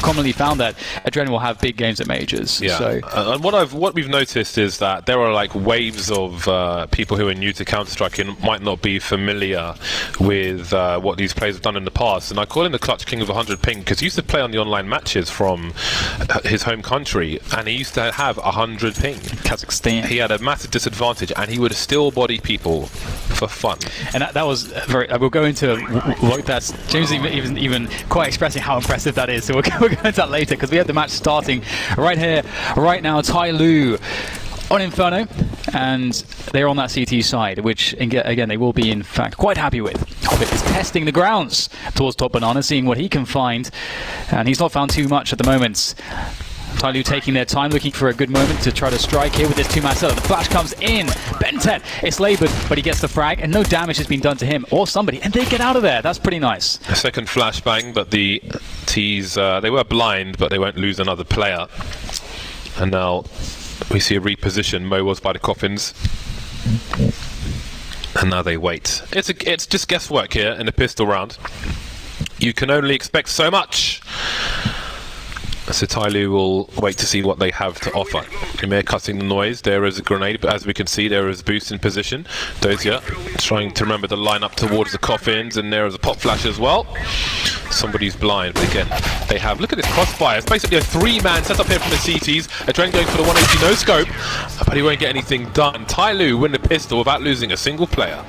commonly found that Adrenaline will have big games at majors. Yeah. So. And what we've noticed is that there are like waves of people who are new to Counter-Strike and might not be familiar with what these players have done in the past. And I call him the Clutch King of 100 ping because he used to play on the online matches from his home country, and he used to have 100 ping. Kazakhstan. He had a massive disadvantage, and he would still body people for fun. And that was very. We'll go into what that's. James even quite expressing how impressive that is. So we'll go into that later because we have the match starting right here, right now. TyLoo on Inferno, and they're on that CT side, which again they will be in fact quite happy with. Hobbit is testing the grounds towards Top Banana, seeing what he can find, and he's not found too much at the moment. TyLoo taking their time, looking for a good moment to try to strike here with this two-man setup. The flash comes in. Bentet, it's laboured, but he gets the frag, and no damage has been done to him or somebody, and they get out of there. That's pretty nice. A second flashbang, but the T's, they were blind, but they won't lose another player. And now we see a reposition. Mo was by the coffins. And now they wait. It's just guesswork here in the pistol round. You can only expect so much. So TyLoo will wait to see what they have to offer. Emir cutting the noise. There is a grenade, but as we can see, there is a boost in position. Dozier trying to remember the line up towards the coffins, and there is a pop flash as well. Somebody's blind, but again, they have. Look at this crossfire. It's basically a three-man setup here from the CTs. Adrenaline going for the 180 no scope, but he won't get anything done. TyLoo win the pistol without losing a single player.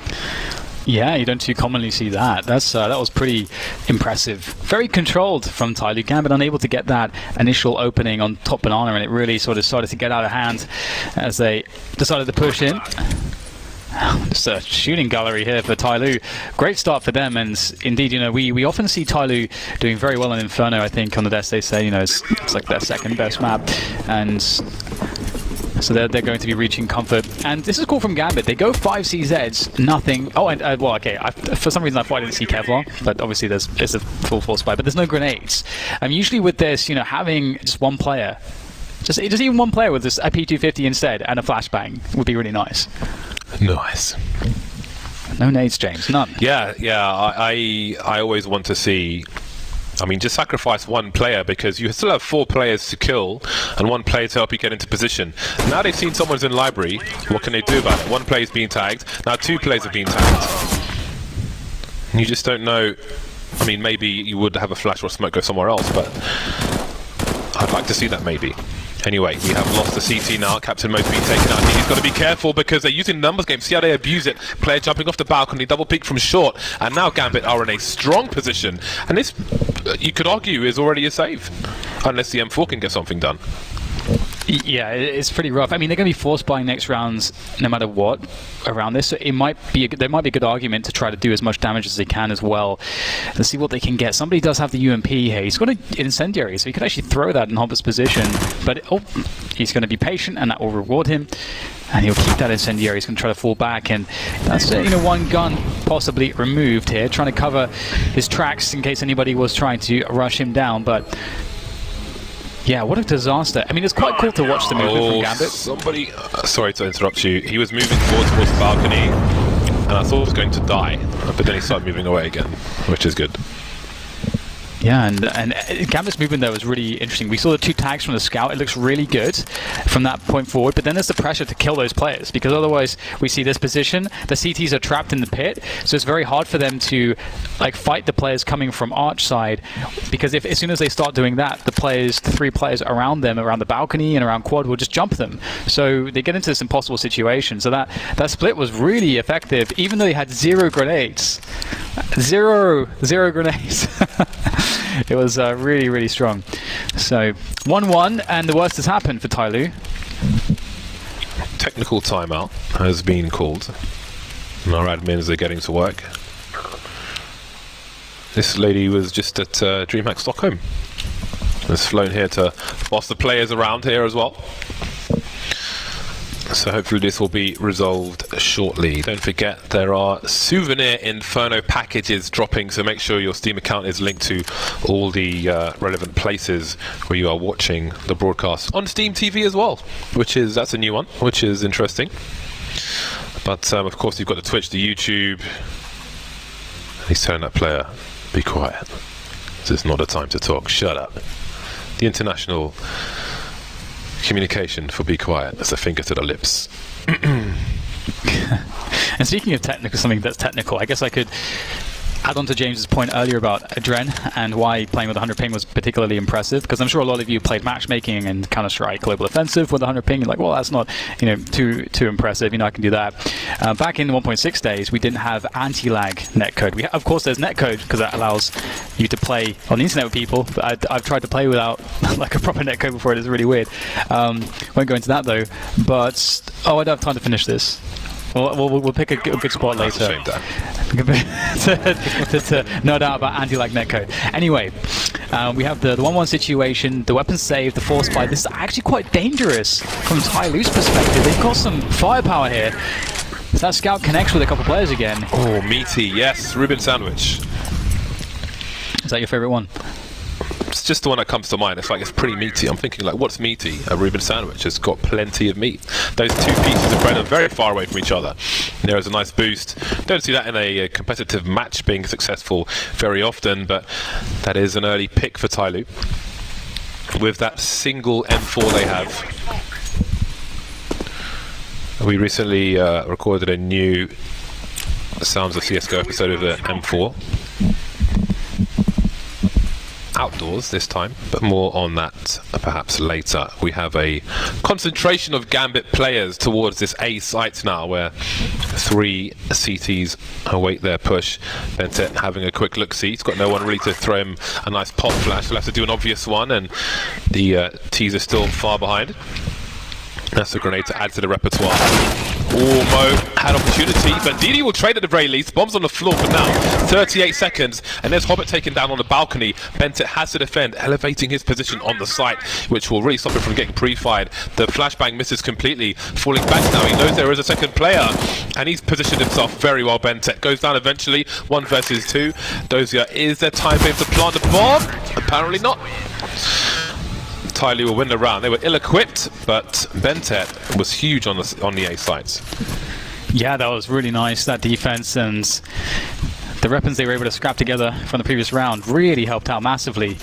Yeah, you don't too commonly see that. That was pretty impressive. Very controlled from TyLoo. Gambit unable to get that initial opening on Top Banana, and it really sort of started to get out of hand as they decided to push in. Just a shooting gallery here for TyLoo. Great start for them, and indeed, we often see TyLoo doing very well in Inferno. I think on the desk they say, it's like their second best map, and so they're going to be reaching comfort. And this is cool from Gambit. They go 5 CZs, nothing. Oh, and well, okay. For some reason, I thought I didn't see Kevlar, but obviously there's a full force spy. But there's no grenades. Usually with this, having just one player, just even one player with this a P250 instead and a flashbang would be really nice. Nice. No nades, James. None. Yeah. I always want to see. Just sacrifice one player because you still have 4 players to kill and 1 player to help you get into position. Now they've seen someone's in library. What can they do about it? 1 player's being tagged. Now 2 players have been tagged. And you just don't know. Maybe you would have a flash or smoke go somewhere else, but I'd like to see that maybe. Anyway, we have lost the CT now. Captain Mo's been taken out. I think he's got to be careful because they're using numbers game. See how they abuse it. Player jumping off the balcony, double peek from short, and now Gambit are in a strong position. And this, you could argue, is already a save, unless the M4 can get something done. Yeah, it's pretty rough. They're going to be force buying next rounds no matter what around this. So there might be a good argument to try to do as much damage as they can as well. Let's see what they can get. Somebody does have the UMP here. He's got an incendiary, so he could actually throw that in Hobbit's position. But he's going to be patient, and that will reward him. And he'll keep that incendiary. He's going to try to fall back, and that's 1 gun possibly removed here, trying to cover his tracks in case anybody was trying to rush him down. But yeah, what a disaster. It's quite cool to watch the movement from Gambit. Somebody, sorry to interrupt you. He was moving towards the balcony, and I thought he was going to die, but then he started moving away again, which is good. Yeah, and Gambit's movement there was really interesting. We saw the 2 tags from the scout. It looks really good from that point forward, but then there's the pressure to kill those players because otherwise we see this position. The CTs are trapped in the pit, so it's very hard for them to fight the players coming from arch side because as soon as they start doing that, the 3 players around them, around the balcony and around quad, will just jump them. So they get into this impossible situation. So that split was really effective, even though they had 0 grenades. Zero grenades. It was really, really strong. So 1-1, and the worst has happened for TyLoo. Technical timeout has been called, and our admins are getting to work. This lady was just at DreamHack Stockholm. Has flown here to boss the players around here as well. So hopefully this will be resolved shortly. Don't forget there are souvenir Inferno packages dropping, so make sure your Steam account is linked to all the relevant places where you are watching the broadcast on Steam TV as well, that's a new one, which is interesting. But of course you've got the Twitch, the YouTube. He's telling that player, be quiet. This is not a time to talk. Shut up. The international communication for be quiet. That's a finger to the lips. And speaking of technical, something that's technical, I guess I could add on to James's point earlier about Adren and why playing with 100 ping was particularly impressive, because I'm sure a lot of you played matchmaking and Counter-Strike Global Offensive with 100 ping. You're like, well, that's not, too impressive. I can do that. Back in the 1.6 days, we didn't have anti-lag netcode. Of course, there's netcode because that allows you to play on the internet with people. But I've tried to play without like a proper netcode before. It is really weird. Won't go into that though. But I don't have time to finish this. We'll pick a good spot later. to nerd out about anti-lag netcode. Anyway, we have the 1-1 situation, the weapon save, the force buy. This is actually quite dangerous from TyLoo's perspective. They've got some firepower here. So that scout connects with a couple players again. Oh, meaty, yes. Reuben sandwich. Is that your favorite one? It's just the one that comes to mind. It's like, it's pretty meaty. I'm thinking, like, what's meaty? A Reuben sandwich. It's got plenty of meat. Those two pieces of bread are very far away from each other. There is a nice boost. Don't see that in a competitive match being successful very often, but that is an early pick for TyLoo. With that single M4 they have. We recently recorded a new Sounds of CSGO episode of the M4. Outdoors this time, but more on that perhaps later. We have a concentration of Gambit players towards this A site now, where 3 CTs await their push. Bentet having a quick look-see. He's got no one really to throw him a nice pop flash. He'll have to do an obvious one, and the T's are still far behind. That's a grenade to add to the repertoire. Oh, Mo had opportunity, but Didi will trade at the very least. Bombs on the floor for now. 38 seconds, and there's Hobbit taken down on the balcony. Bentet has to defend, elevating his position on the site, which will really stop him from getting pre-fired. The flashbang misses completely, falling back now. He knows there is a second player, and he's positioned himself very well. Bentet goes down eventually, 1 versus 2. Dozier, is there time for him to plant the bomb? Apparently not. TyLoo will win the round. They were ill-equipped, but Bentet was huge on the A sites. Yeah, that was really nice, that defense, and the weapons they were able to scrap together from the previous round really helped out massively.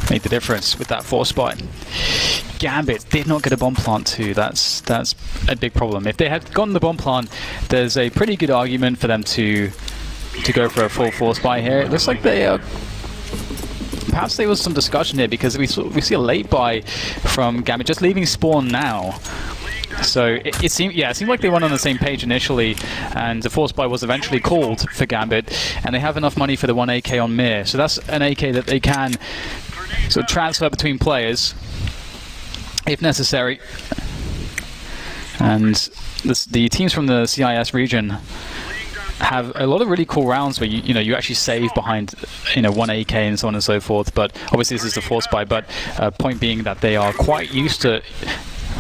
Made the difference with that force buy. Gambit did not get a bomb plant too. That's a big problem. If they had gotten the bomb plant, there's a pretty good argument for them to go for a full force buy here. It looks like they are. Perhaps there was some discussion here, because we see a late buy from Gambit just leaving spawn now. So it seemed like they went on the same page initially, and the force buy was eventually called for Gambit, and they have enough money for the 1 AK on Mir. So that's an AK that they can sort of transfer between players if necessary. And the teams from the CIS region have a lot of really cool rounds where you actually save behind 1 AK and so on and so forth. But obviously this is the force buy. But point being that they are quite used to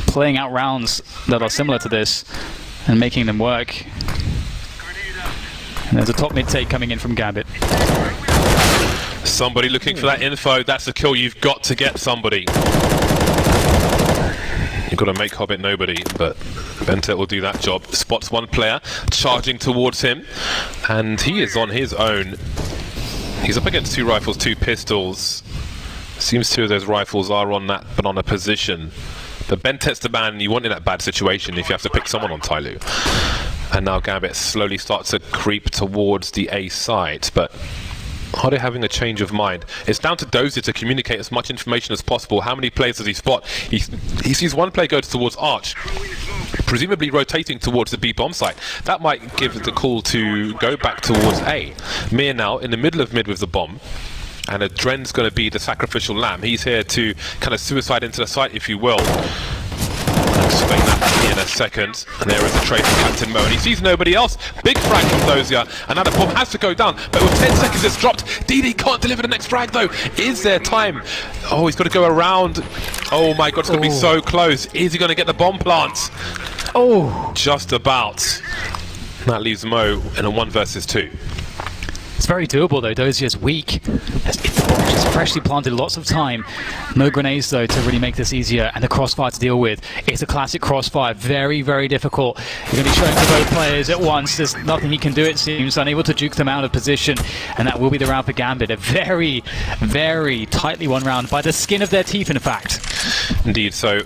playing out rounds that are similar to this and making them work. And there's a top mid take coming in from Gambit. Somebody looking for that info. That's the kill. You've got to get somebody. You've got to make Hobbit nobody, but Bentet will do that job. Spots one player charging towards him, and he is on his own. He's up against 2 rifles, 2 pistols. Seems 2 of those rifles are on that banana position. But Bentet's the man you want in that bad situation if you have to pick someone on TyLoo. And now Gambit slowly starts to creep towards the A site, but are they having a change of mind? It's down to Dozier to communicate as much information as possible. How many players does he spot? He sees one player go towards Arch, presumably rotating towards the B bomb site. That might give the call to go back towards A. Mir now in the middle of mid with the bomb, and Adren's going to be the sacrificial lamb. He's here to kind of suicide into the site, if you will. I'll explain that in a second. And there is a trade from Captain Mo, and he sees nobody else. Big frag from Dozier, and now the bomb has to go down, but with 10 seconds it's dropped. DD can't deliver the next frag though. Is there time? Oh, he's got to go around. Oh my god, it's going to be so close. Is he going to get the bomb plant? Oh, just about. That leaves Mo in a 1 versus 2. It's very doable though. Dozier's weak. If the bomb Just freshly planted, lots of time. No grenades though to really make this easier, and the crossfire to deal with. It's a classic crossfire, very, very difficult. You're going to be showing to both players at once. There's nothing he can do, it seems, unable to juke them out of position, and that will be the round for Gambit. A very, very tightly won round by the skin of their teeth, in fact. Indeed. So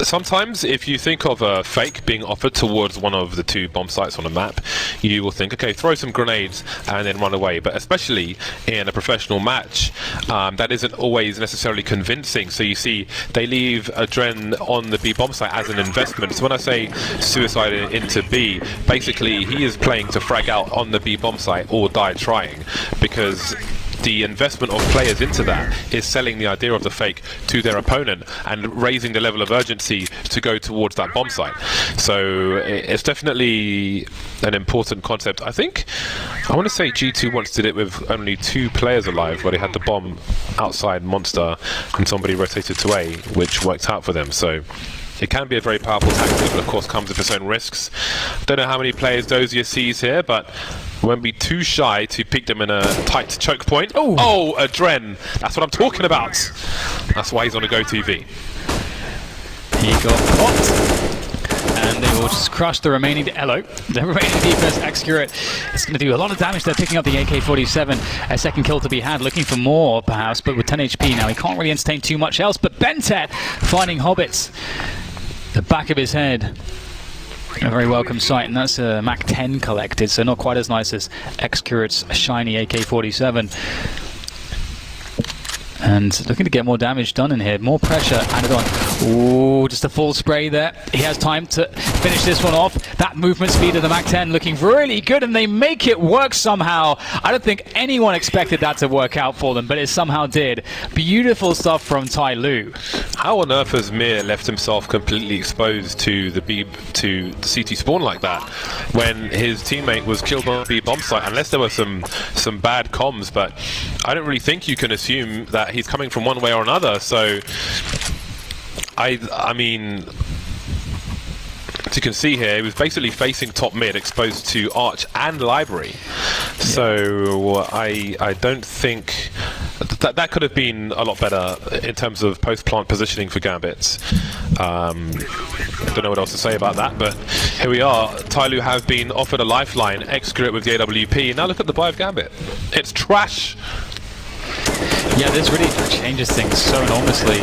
sometimes if you think of a fake being offered towards one of the two bomb sites on a map, you will think, okay, throw some grenades and then run away. But especially in a professional match, that isn't always necessarily convincing. So you see, they leave Adren on the B bomb site as an investment. So when I say suicide into B, basically he is playing to frag out on the B bomb site or die trying, because the investment of players into that is selling the idea of the fake to their opponent and raising the level of urgency to go towards that bomb site. So it's definitely an important concept. I think, I want to say G2 once did it with only 2 players alive, where they had the bomb outside Monster and somebody rotated to A, which worked out for them. So it can be a very powerful tactic, but of course comes with its own risks. Don't know how many players Dozier sees here, but won't be too shy to pick them in a tight choke point. Oh, Adren. That's what I'm talking about. That's why he's on a Go TV. He got popped. And they will just crush the remaining defense. Accurate. It's going to do a lot of damage. They're picking up the AK-47. A second kill to be had. Looking for more, perhaps, but with 10 HP now, he can't really entertain too much else. But Bentet finding Hobbits. The back of his head. A very welcome sight, and that's a Mac 10 collected, so not quite as nice as X-Curate's shiny AK-47. And looking to get more damage done in here. More pressure added on. Ooh, just a full spray there. He has time to finish this one off. That movement speed of the Mac 10 looking really good, and they make it work somehow. I don't think anyone expected that to work out for them, but it somehow did. Beautiful stuff from TyLoo. How on earth has Mir left himself completely exposed to the CT spawn like that when his teammate was killed on the B bomb site? Unless there were some bad comms, but I don't really think you can assume that he's coming from one way or another. So I mean, as you can see here, he was basically facing top mid, exposed to Arch and Library. So I don't think that could have been a lot better in terms of post-plant positioning for Gambit. I don't know what else to say about that, but here we are. TyLoo have been offered a lifeline, X-Curate with the AWP. Now look at the buy of Gambit. It's trash. Yeah, this really changes things so enormously.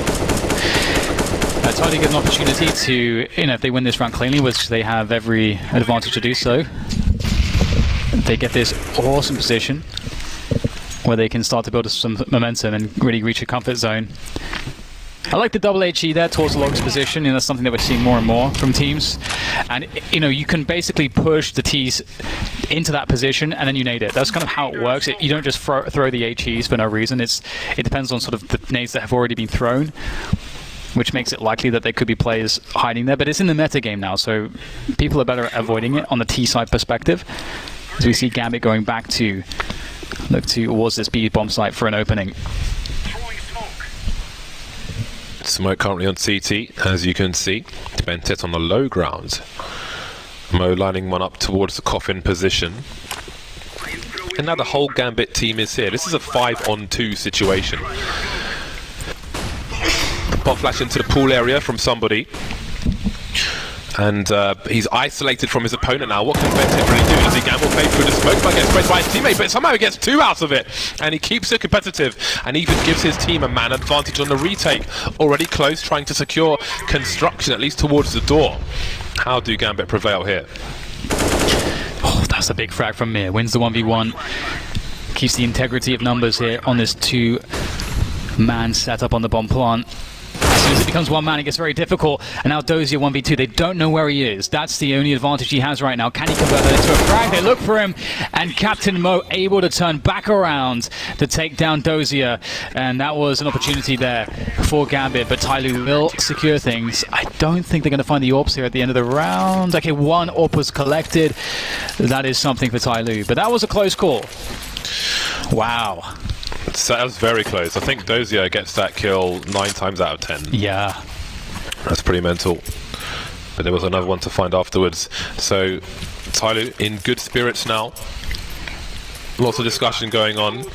TyLoo get an opportunity to, if they win this round cleanly, which they have every advantage to do so, they get this awesome position where they can start to build some momentum and really reach a comfort zone. I like the double HE there towards the Log's position, and that's something that we're seeing more and more from teams. And, you can basically push the T's into that position and then you nade it. That's kind of how it works. You don't just throw the HEs for no reason. It depends on sort of the nades that have already been thrown, which makes it likely that there could be players hiding there. But it's in the meta game now, so people are better at avoiding it on the T side perspective. As we see Gambit going back to look towards this B bomb site for an opening. Smoke currently on CT, as you can see. Bentet on the low ground. Mo lining one up towards the coffin position. And now the whole Gambit team is here. This is a 5-on-2 situation. Pop flash into the pool area from somebody. And he's isolated from his opponent now. What can Bentet really do? Does he gamble play through the smoke? Might get sprayed by his teammate, but somehow he gets 2 out of it. And he keeps it competitive and even gives his team a man advantage on the retake. Already close, trying to secure construction, at least towards the door. How do Gambit prevail here? Oh, that's a big frag from Mir. Wins the 1v1. Keeps the integrity of numbers here on this 2-man setup on the bomb plant. As soon as it becomes 1 man, it gets very difficult. And now Dozier 1v2. They don't know where he is. That's the only advantage he has right now. Can he convert that into a frag? They look for him. And Captain Mo able to turn back around to take down Dozier. And that was an opportunity there for Gambit. But TyLoo will secure things. I don't think they're going to find the AWPs here at the end of the round. Okay, 1 AWP was collected. That is something for TyLoo. But that was a close call. Wow. So that was very close. I think Dozier gets that kill 9 times out of 10. Yeah. That's pretty mental. But there was another one to find afterwards. So TyLoo in good spirits now. Lots of discussion going on.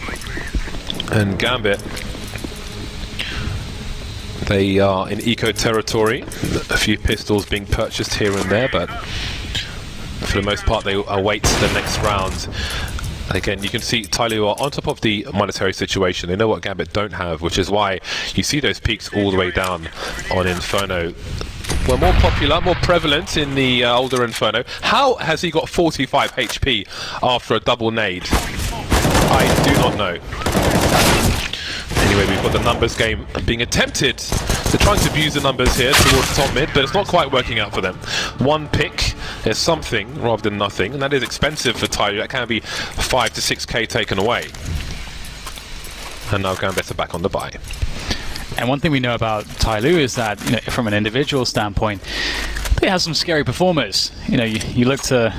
And Gambit, they are in eco territory. A few pistols being purchased here and there, but for the most part they await the next round. Again, you can see TyLoo are on top of the monetary situation. They know what Gambit don't have, which is why you see those peaks all the way down on Inferno. Were more popular, more prevalent in the older Inferno. How has he got 45 HP after a double nade? I do not know. Anyway, we've got the numbers game being attempted. They're trying to abuse the numbers here towards top mid, but it's not quite working out for them. One pick is something rather than nothing, and that is expensive for TyLoo. That can be 5 to 6k taken away. And now Gambit are back on the buy. And one thing we know about TyLoo is that, from an individual standpoint, they have some scary performers. You look to,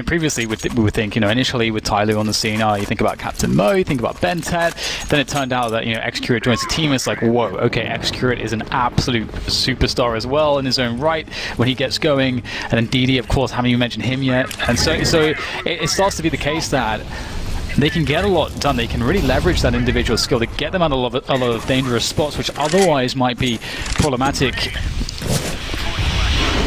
previously we would think, initially with TyLoo on the scene, you think about Captain Mo, you think about Bentet. Then it turned out that, Xcurate joins the team. It's like, whoa, okay, Xcurate is an absolute superstar as well in his own right when he gets going. And then DD, of course, haven't even mentioned him yet. And so it starts to be the case that they can get a lot done. They can really leverage that individual skill to get them out of a lot of dangerous spots, which otherwise might be problematic.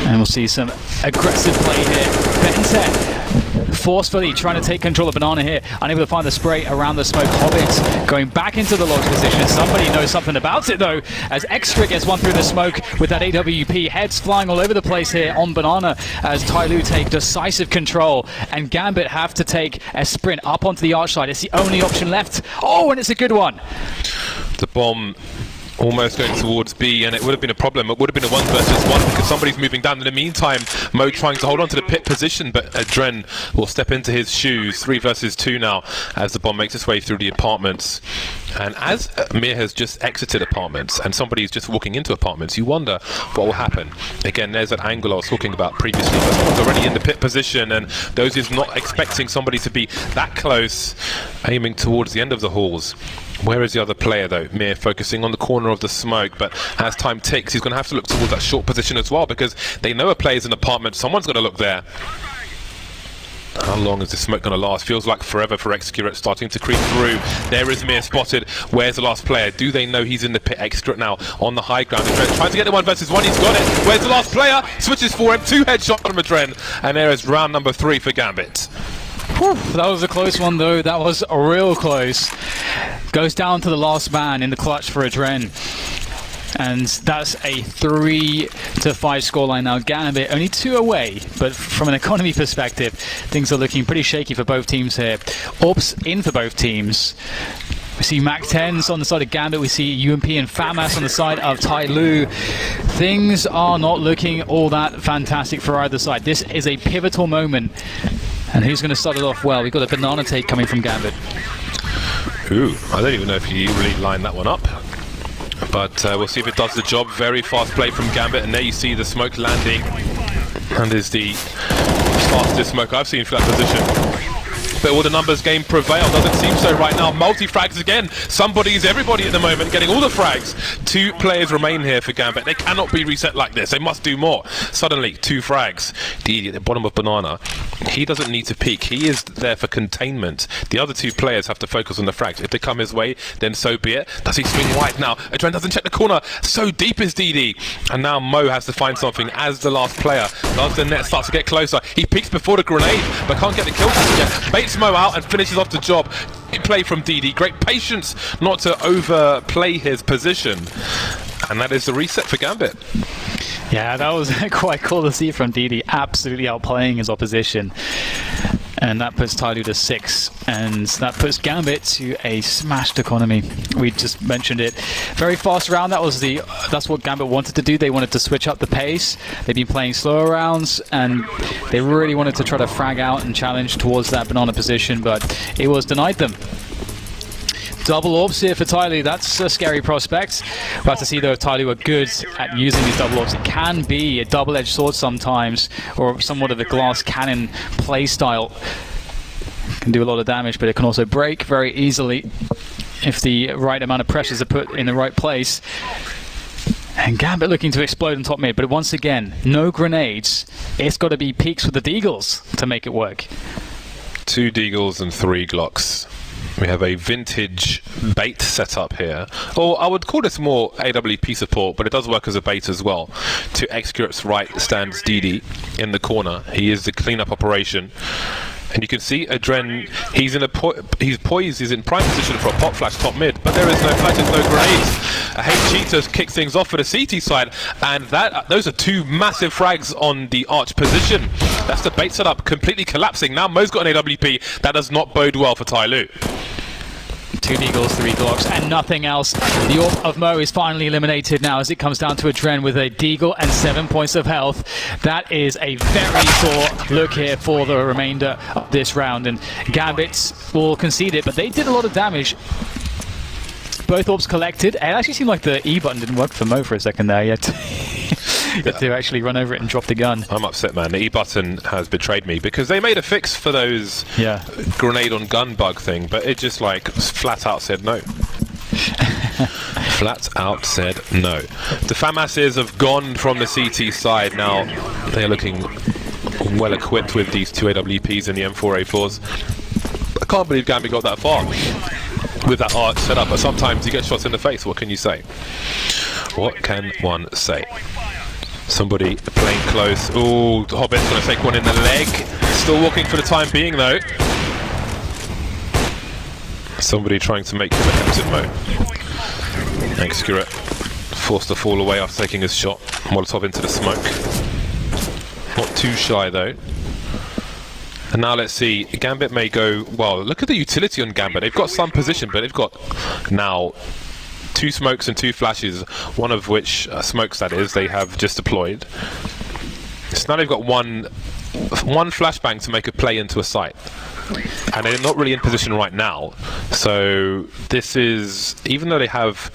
And we'll see some aggressive play here. Bentet forcefully trying to take control of Banana here. Unable to find the spray around the smoke. Hobbit going back into the logs position. Somebody knows something about it though, as Extra gets one through the smoke with that AWP. Heads flying all over the place here on Banana as TyLoo take decisive control. And Gambit have to take a sprint up onto the arch side. It's the only option left. Oh, and it's a good one. The bomb almost going towards B, and it would have been a problem. It would have been a 1 versus 1 because somebody's moving down. In the meantime, Mo trying to hold on to the pit position, but Dren will step into his shoes. 3 versus 2 now as the bomb makes its way through the apartments. And as Mir has just exited apartments and somebody's just walking into apartments, you wonder what will happen. Again, there's that angle I was talking about previously, but someone's already in the pit position, and those is not expecting somebody to be that close, aiming towards the end of the halls. Where is the other player though? Mir focusing on the corner of the smoke, but as time ticks, he's going to have to look towards that short position as well, because they know a player's in an apartment. Someone's going to look there. How long is this smoke going to last? Feels like forever for Xcurate, starting to creep through. There is Mir spotted. Where's the last player? Do they know he's in the pit? Xcurate now on the high ground. Adren trying to get the 1 versus 1. He's got it. Where's the last player? Switches for him. 2 headshots from Adren. And there is round number 3 for Gambit. Whew, that was a close one though. That was real close. Goes down to the last man in the clutch for Adren. And that's a 3-5 scoreline now. Gambit only 2 away, but from an economy perspective, things are looking pretty shaky for both teams here. Orbs in for both teams. We see Mac 10s on the side of Gambit. We see UMP and FAMAS on the side of TyLoo. Things are not looking all that fantastic for either side. This is a pivotal moment. And who's going to start it off well? We've got a banana take coming from Gambit. Ooh, I don't even know if he really lined that one up. But we'll see if it does the job. Very fast play from Gambit. And there you see the smoke landing. And is the fastest smoke I've seen for that position. But will the numbers game prevail? Doesn't seem so right now. Multi-frags again. Somebody's everybody at the moment, getting all the frags. 2 players remain here for Gambit. They cannot be reset like this. They must do more. Suddenly, 2 frags. DD at the bottom of Banana. He doesn't need to peek. He is there for containment. The other 2 players have to focus on the frags. If they come his way, then so be it. Does he swing wide now? Adren doesn't check the corner. So deep is DD. And now Mo has to find something as the last player. Does the net start to get closer? He peeks before the grenade, but can't get the kill yet. Baits Mo out and finishes off the job. Great play from DD. Great patience not to overplay his position. And that is the reset for Gambit. Yeah, that was quite cool to see from DD. Absolutely outplaying his opposition. And that puts TyLoo to 6. And that puts Gambit to a smashed economy. We just mentioned it. Very fast round. That's what Gambit wanted to do. They wanted to switch up the pace. They've been playing slower rounds, and they really wanted to try to frag out and challenge towards that banana position, but it was denied them. Double orbs here for TyLoo. That's a scary prospect. We'll have to see though if TyLoo are good at using these double orbs. It can be a double-edged sword sometimes, or somewhat of a glass cannon play style. It can do a lot of damage, but it can also break very easily if the right amount of pressures are put in the right place. And Gambit looking to explode on top mid, but once again, no grenades. It's got to be peaks with the Deagles to make it work. 2 Deagles and 3 Glocks. We have a vintage bait setup here. Or I would call this more AWP support, but it does work as a bait as well. To Xcurate's right stands DD in the corner. He is the cleanup operation. And you can see Adren, he's poised, he's in prime position for a pop flash top mid, but there is no flashes, no grenades. Cheetahs kicks things off for the CT side, and those are two massive frags on the arch position. That's the bait setup completely collapsing. Now Mo's got an AWP. That does not bode well for TyLoo. 2 Deagles, 3 Glocks, and nothing else. The AWP of Mo is finally eliminated now as it comes down to a Dren with a Deagle and 7 points of health. That is a very poor look here for the remainder of this round, and Gambit will concede it, but they did a lot of damage. Both AWPs collected. It actually seemed like the E button didn't work for Mo for a second there yet. You have to actually run over it and drop the gun. I'm upset, man. The E button has betrayed me because they made a fix for those grenade on gun bug thing, but it just like flat out said no. Flat out said no. The FAMASs have gone from the CT side now. They are looking well equipped with these 2 AWPs and the M4A4s. I can't believe Gambit got that far with that arch setup, but sometimes you get shots in the face. What can you say? What can one say? Somebody playing close. Ooh, Hobbit's going to take one in the leg. Still walking for the time being, though. Somebody trying to make him a exit mode. Xcurate forced to fall away after taking his shot. Molotov into the smoke. Not too shy, though. And now let's see. Gambit may go... Well, look at the utility on Gambit. They've got some position, but they've got now 2 smokes and 2 flashes, one of which smokes, that is, they have just deployed. So now they've got one flashbang to make a play into a site, and they're not really in position right now. So this is, even though they have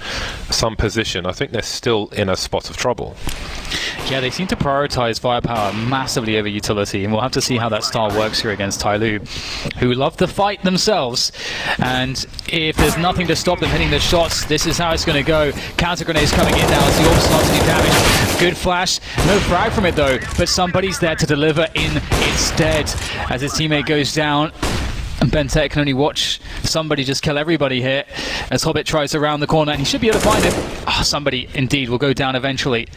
some position, I think they're still in a spot of trouble. Yeah, they seem to prioritize firepower massively over utility, and we'll have to see how that style works here against TyLoo, who love to fight themselves. And if there's nothing to stop them hitting the shots, this is how it's going to go. Counter grenades coming in now as the AWP starts to do damage. Good flash, no frag from it though, but somebody's there to deliver in instead as his teammate goes down. And BenTech can only watch somebody just kill everybody here as Hobbit tries around the corner, and he should be able to find him. Oh, somebody indeed will go down eventually.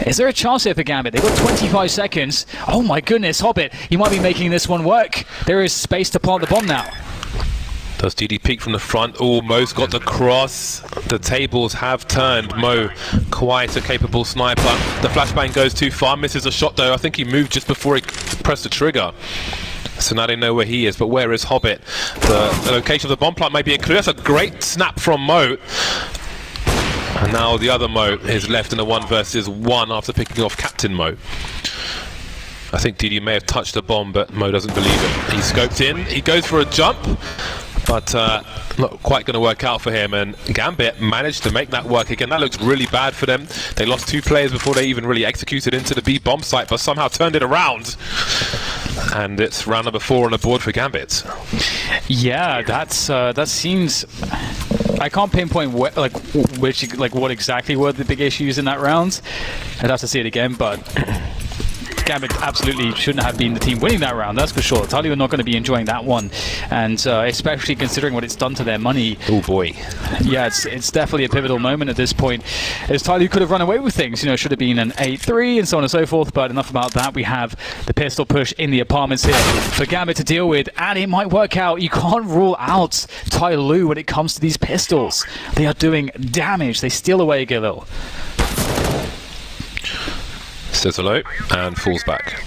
Is there a chance here for Gambit? They've got 25 seconds. Oh my goodness, Hobbit, he might be making this one work. There is space to plant the bomb now. Does DD peek from the front? Oh, Mo's got the cross. The tables have turned. Mo, quite a capable sniper. The flashbang goes too far, misses a shot though. I think he moved just before he pressed the trigger. So now they know where he is, but where is Hobbit? The location of the bomb plant may be included. That's a great snap from Mo. And now the other Mo is left in a 1 versus 1 after picking off Captain Mo. I think DD may have touched the bomb, but Mo doesn't believe it. He scoped in, he goes for a jump, but not quite going to work out for him, and Gambit managed to make that work again. That looks really bad for them. They lost 2 players before they even really executed into the B bomb site, but somehow turned it around. And it's round number 4 on the board for Gambit. Yeah, that seems... I can't pinpoint what exactly were the big issues in that round. I'd have to see it again, but Gambit absolutely shouldn't have been the team winning that round, that's for sure. TyLoo are not going to be enjoying that one, and especially considering what it's done to their money. Oh boy. Yeah, it's definitely a pivotal moment at this point, as TyLoo could have run away with things. You know, should have been an 8-3 and so on and so forth, but enough about that. We have the pistol push in the apartments here for Gambit to deal with, and it might work out. You can't rule out TyLoo when it comes to these pistols. They are doing damage. They steal away Galil. Says hello and falls back.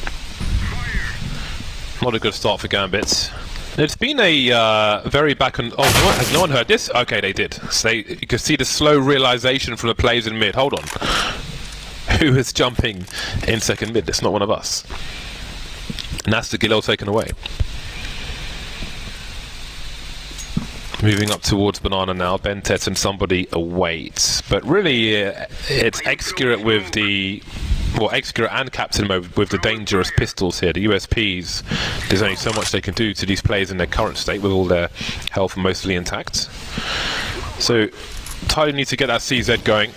Not a good start for Gambit. It's been a very back and... Oh, has no one heard this? Okay, they did. So you can see the slow realization from the players in mid. Hold on. Who is jumping in second mid? It's not one of us. And that's the Galil taken away. Moving up towards Banana now. BenTech and somebody awaits. But really, it's Xcurate with the... Well, Xcurate and Captain Mo with the dangerous pistols here, the USPs. There's only so much they can do to these players in their current state with all their health mostly intact. So, TyLoo needs to get that CZ going.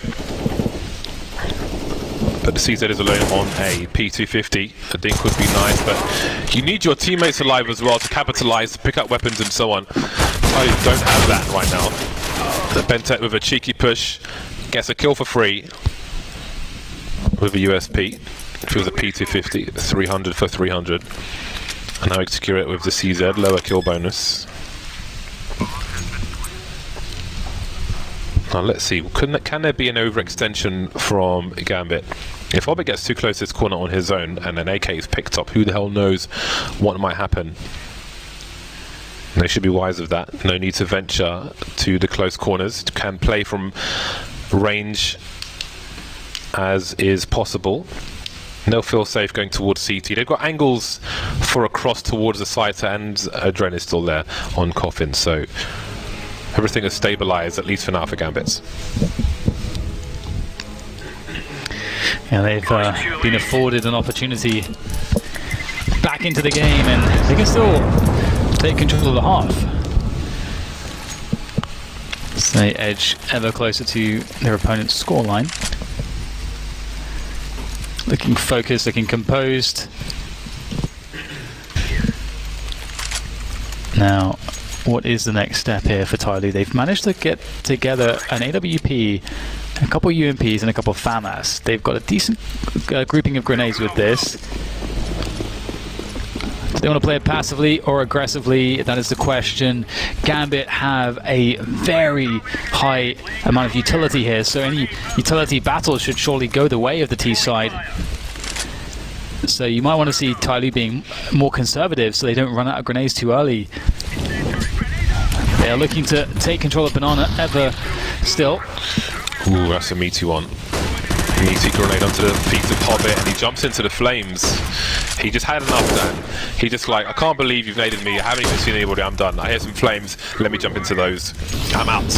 But the CZ is alone on a P250. A dink would be nice, but you need your teammates alive as well to capitalize, to pick up weapons and so on. TyLoo don't have that right now. The Bentet with a cheeky push gets a kill for free with a USP. If it was a P250, 300 for 300. And now execute it with the CZ, lower kill bonus. Now let's see, can there be an overextension from Gambit? If Orbit gets too close to this corner on his own and an AK is picked up, who the hell knows what might happen? They should be wise of that. No need to venture to the close corners. Can play from range as is possible. They'll feel safe going towards CT. They've got angles for a cross towards the site, and Adren is still there on Coffin, so everything is stabilized, at least for now, for Gambits. Yeah, they've been afforded an opportunity back into the game, and they can still take control of the half. So they edge ever closer to their opponent's scoreline. Looking focused, looking composed. Now, what is the next step here for TyLoo? They've managed to get together an AWP, a couple UMPs, and a couple of FAMAS. They've got a decent grouping of grenades with this. Do they want to play it passively or aggressively? That is the question. Gambit have a very high amount of utility here, so any utility battle should surely go the way of the T side. So you might want to see TyLoo being more conservative so they don't run out of grenades too early. They are looking to take control of Banana ever still. Ooh, that's a meaty one. Meaty grenade onto the feet of Hobbit, and he jumps into the flames. He just had enough then. He just like, I can't believe you've naded me. I haven't even seen anybody. I'm done. I hear some flames. Let me jump into those. I'm out.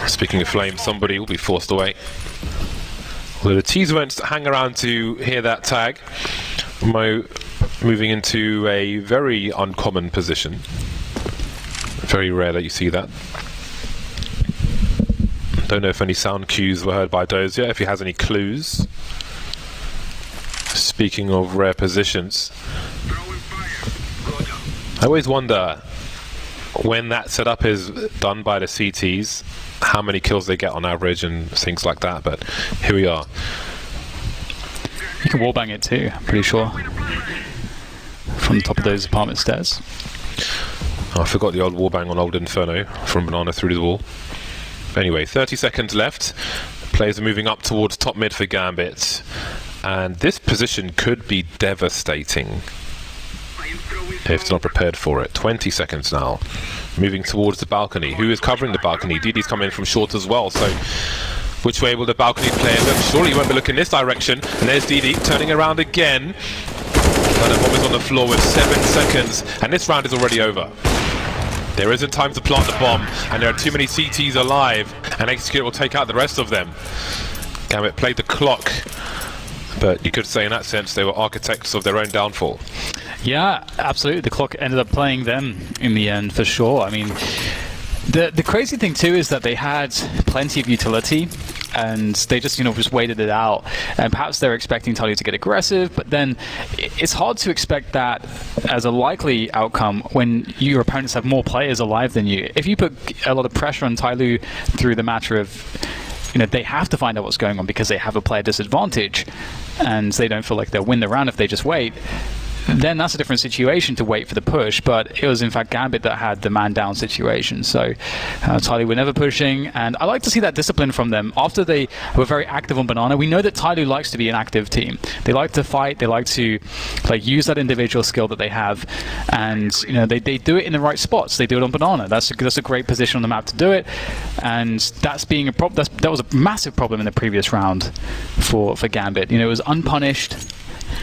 Speaking of flames, somebody will be forced away. Well, the T's won't hang around to hear that tag. Mo moving into a very uncommon position. Very rare that you see that. Don't know if any sound cues were heard by Dozier, if he has any clues. Speaking of rare positions, I always wonder when that setup is done by the CTs, how many kills they get on average and things like that, but here we are. You can wallbang it too, I'm pretty sure, from the top of those apartment stairs. Oh, I forgot the old wallbang on Old Inferno from Banana through the wall. Anyway, 30 seconds left. Players are moving up towards top mid for Gambit. And this position could be devastating if they're not prepared for it. 20 seconds now. Moving towards the balcony. Who is covering the balcony? DD's coming in from short as well. So which way will the balcony player look? Surely he won't be looking this direction. And there's DD turning around again. And the bomb is on the floor with 7 seconds. And this round is already over. There isn't time to plant the bomb, and there are too many CTs alive, and Execute will take out the rest of them. Gambit played the clock, but you could say in that sense they were architects of their own downfall. Yeah, absolutely. The clock ended up playing them in the end, for sure. I mean, the crazy thing too is that they had plenty of utility, and they just, just waited it out. And perhaps they're expecting TyLoo to get aggressive, but then it's hard to expect that as a likely outcome when your opponents have more players alive than you. If you put a lot of pressure on TyLoo through the matter of, they have to find out what's going on because they have a player disadvantage, and they don't feel like they'll win the round if they just wait, then that's a different situation to wait for the push. But it was in fact Gambit that had the man down situation, so TyLoo were never pushing, and I like to see that discipline from them after they were very active on Banana. We know that TyLoo likes to be an active team. They like to fight, they like to use that individual skill that they have, and they do it in the right spots. They do it on Banana. That's a great position on the map to do it, and that's being a problem. That was a massive problem in the previous round for Gambit. It was unpunished.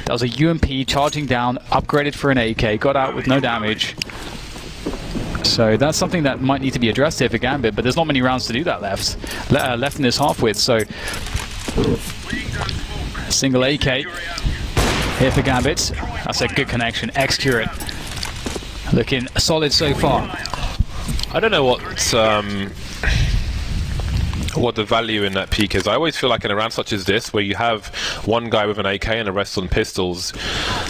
That was a UMP charging down, upgraded for an AK, got out with no damage. So that's something that might need to be addressed here for Gambit, but there's not many rounds to do that left in this half with. So single AK here for Gambit. That's a good connection. Execute looking solid so far. I don't know what what the value in that peak is. I always feel like in a round such as this, where you have one guy with an AK and the rest on pistols,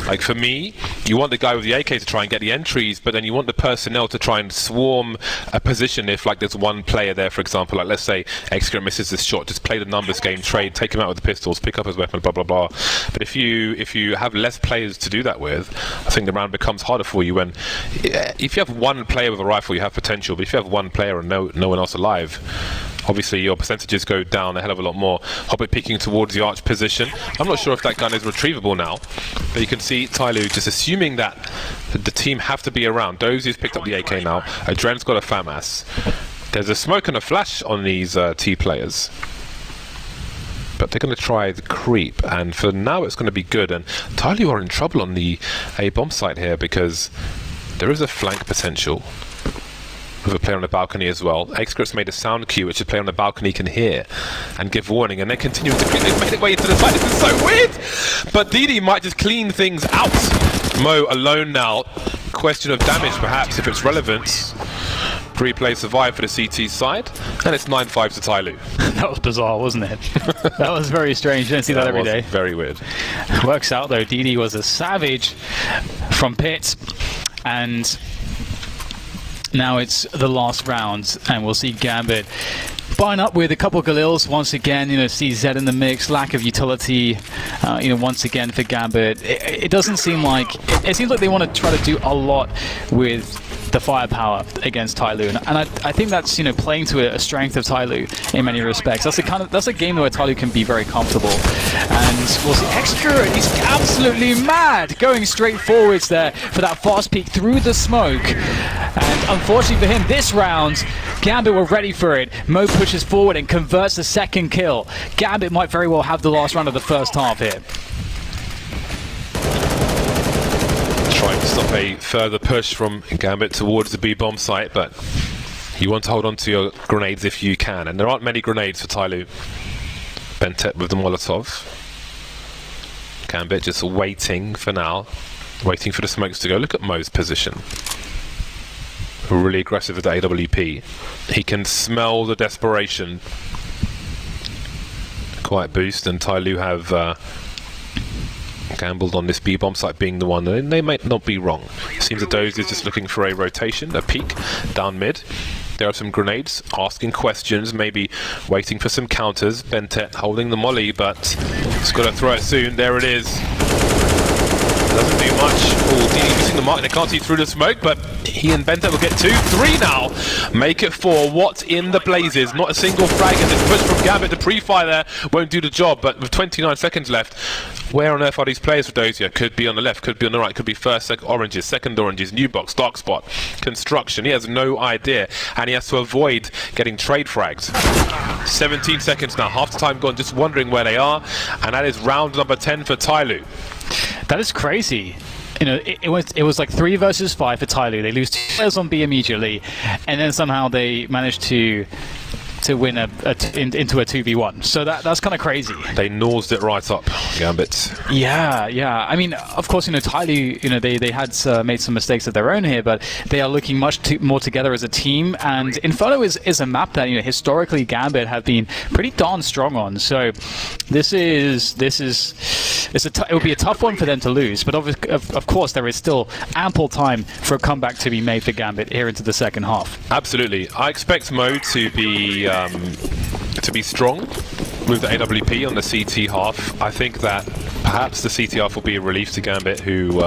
like for me, you want the guy with the AK to try and get the entries, but then you want the personnel to try and swarm a position if like there's one player there, for example, like let's say Excret misses this shot, just play the numbers game, trade, take him out with the pistols, pick up his weapon, blah blah blah. But if you have less players to do that with, I think the round becomes harder for you. When if you have one player with a rifle, you have potential, but if you have one player and no one else alive, obviously your percentages go down a hell of a lot more. Hobbit peeking towards the arch position. I'm not sure if that gun is retrievable now, but you can see TyLoo just assuming that the team have to be around. Dozier's picked up the AK now. Adren's got a FAMAS. There's a smoke and a flash on these T players, but they're going to try the creep, and for now it's going to be good. And TyLoo are in trouble on the A bomb site here because there is a flank potential with a player on the balcony as well. Excret's made a sound cue which a player on the balcony can hear and give warning, and they're continuing to creep. They've made it way into the site. This is so weird! But Didi might just clean things out. Mo alone now. Question of damage perhaps if it's relevant. 3 players survive for the CT side, and it's 9-5 to TyLoo. That was bizarre, wasn't it? That was very strange. You don't see that every day. Very weird. Works out though. Didi was a savage from pit, and now it's the last round, and we'll see Gambit buying up with a couple of Galils once again. CZ in the mix, lack of utility, once again for Gambit. It doesn't seem like it seems like they want to try to do a lot with the firepower against TyLoo, and I think that's playing to a strength of TyLoo in many respects. That's a game where TyLoo can be very comfortable, and we'll see Extra. He's absolutely mad, going straight forwards there for that fast peek through the smoke. And unfortunately for him, this round, Gambit were ready for it. Mo pushes forward and converts the second kill. Gambit might very well have the last round of the first half here. Trying to stop a further push from Gambit towards the B bomb site, but you want to hold on to your grenades if you can, and there aren't many grenades for TyLoo. Bentet with the Molotov. Gambit just waiting for now, waiting for the smokes to go. Look at Mo's position. Really aggressive with the AWP. He can smell the desperation. Quiet boost, and TyLoo have gambled on this B bomb site being the one, and they might not be wrong. It seems that Doze is just looking for a rotation, a peek down mid. There are some grenades, asking questions, maybe waiting for some counters. Bentet holding the molly, but he's got to throw it soon. There it is. Doesn't do much. Oh, Didi missing the mark. They can't see through the smoke, but he and Bentet will get 2, 3 now. Make it 4. What in the blazes? Not a single frag as it's pushed from Gambit. The pre-fire there won't do the job, but with 29 seconds left, where on earth are these players for Dozier? Could be on the left, could be on the right, could be first, oranges, second oranges, new box, dark spot, construction. He has no idea, and he has to avoid getting trade frags. 17 seconds now, half the time gone, just wondering where they are, and that is round number 10 for TyLoo. That is crazy. It was like 3 versus 5 for TyLoo. They lose 2 players on B immediately, and then somehow they managed to win into a 2v1. So that's kind of crazy. They nosed it right up, Gambit. Yeah. I mean, of course, TyLoo, they had made some mistakes of their own here, but they are looking much more together as a team. And Inferno is a map that historically Gambit have been pretty darn strong on. So it would be a tough one for them to lose. But of course, there is still ample time for a comeback to be made for Gambit here into the second half. Absolutely. I expect Mo to be strong with the AWP on the CT half. I think that perhaps the CT half will be a relief to Gambit, who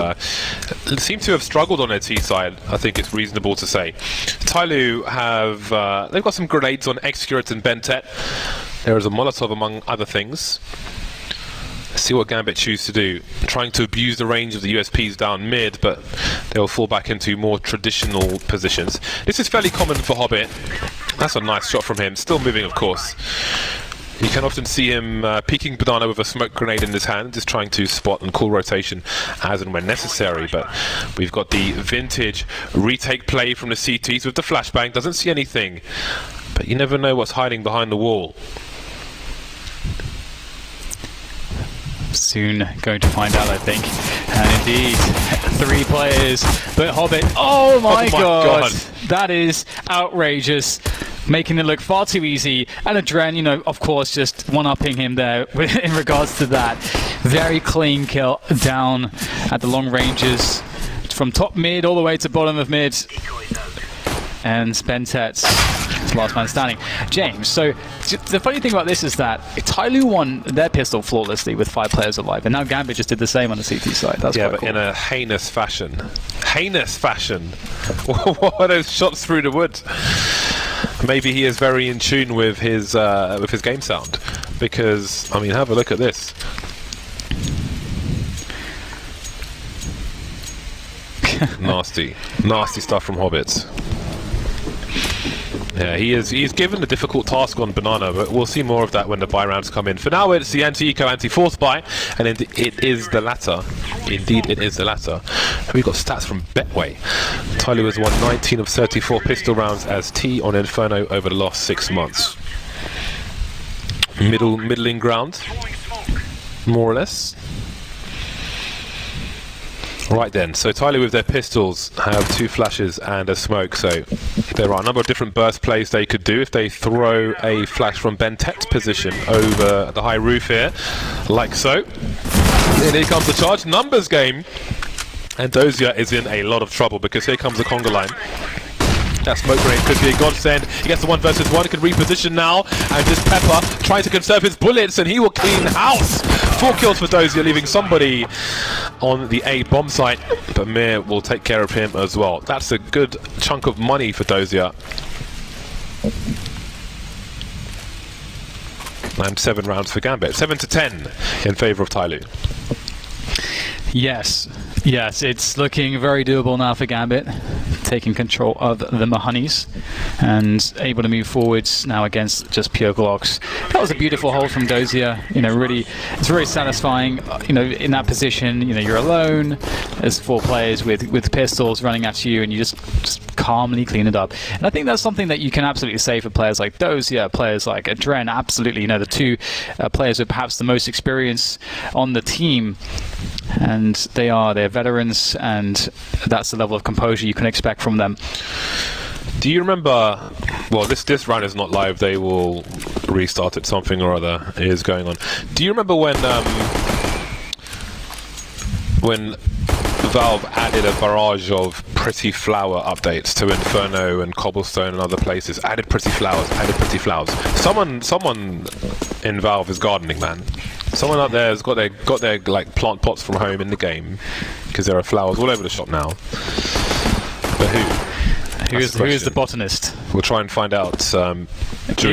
seem to have struggled on their T side. I think it's reasonable to say. TyLoo have they've got some grenades on Excret and Bentet. There is a Molotov among other things. Let's see what Gambit choose to do. Trying to abuse the range of the USPs down mid, but they'll fall back into more traditional positions. This is fairly common for Hobbit. That's a nice shot from him. Still moving, of course. You can often see him peeking banana with a smoke grenade in his hand, just trying to spot and call rotation as and when necessary. But we've got the vintage retake play from the CTs with the flashbang. Doesn't see anything, but you never know what's hiding behind the wall. Soon going to find out, I think. And indeed, 3 players, but Hobbit, oh my god, that is outrageous. making it look far too easy. And Adren, of course, just one-upping him there in regards to that. Very clean kill down at the long ranges from top mid all the way to bottom of mid. And Spentet's last man standing. James, so the funny thing about this is that TyLoo won their pistol flawlessly with 5 players alive, and now Gambit just did the same on the CT side. That's but cool. In a heinous fashion. Heinous fashion. What are those shots through the wood? Maybe he is very in tune with his game sound, because I mean, have a look at this. Nasty stuff from Hobbits. Yeah, he's given a difficult task on Banana, but we'll see more of that when the buy rounds come in. For now, it's the anti-eco, anti-force buy, and it is the latter. Indeed, it is the latter. We've got stats from Betway. TyLoo has won 19 of 34 pistol rounds as T on Inferno over the last 6 months. Middling ground, more or less. Right then, so TyLoo with their pistols have 2 flashes and a smoke, so there are a number of different burst plays they could do if they throw a flash from Bentet's position over the high roof here, like so. And here comes the charge numbers game, and Dozier is in a lot of trouble because here comes the conga line. That smoke grenade could be a godsend. He gets the 1 versus 1, can reposition now, and just Pepper trying to conserve his bullets, and he will clean house. 4 kills for Dozier, leaving somebody on the A bomb site, but Mir will take care of him as well. That's a good chunk of money for Dozier. And 7 rounds for Gambit. 7 to 10 in favour of TyLoo. Yes, it's looking very doable now for Gambit, taking control of the Mahoneys and able to move forwards now against just pure Glocks. That was a beautiful hold from Dozier. Really, it's very satisfying. In that position, you're alone. There's 4 players with pistols running at you, and you just calmly clean it up. And I think that's something that you can absolutely say for players like Dozier, players like Adren. Absolutely, the 2 players with perhaps the most experience on the team. And they're veterans, and that's the level of composure you can expect from them. Do you remember? Well, this round is not live. They will restart it. Something or other is going on. Do you remember when Valve added a barrage of Pretty Flower updates to Inferno and Cobblestone and other places? Added Pretty Flowers. Someone in Valve is gardening, man. Someone out there has got their like plant pots from home in the game, because there are flowers all over the shop now. But who is the botanist? We'll try and find out during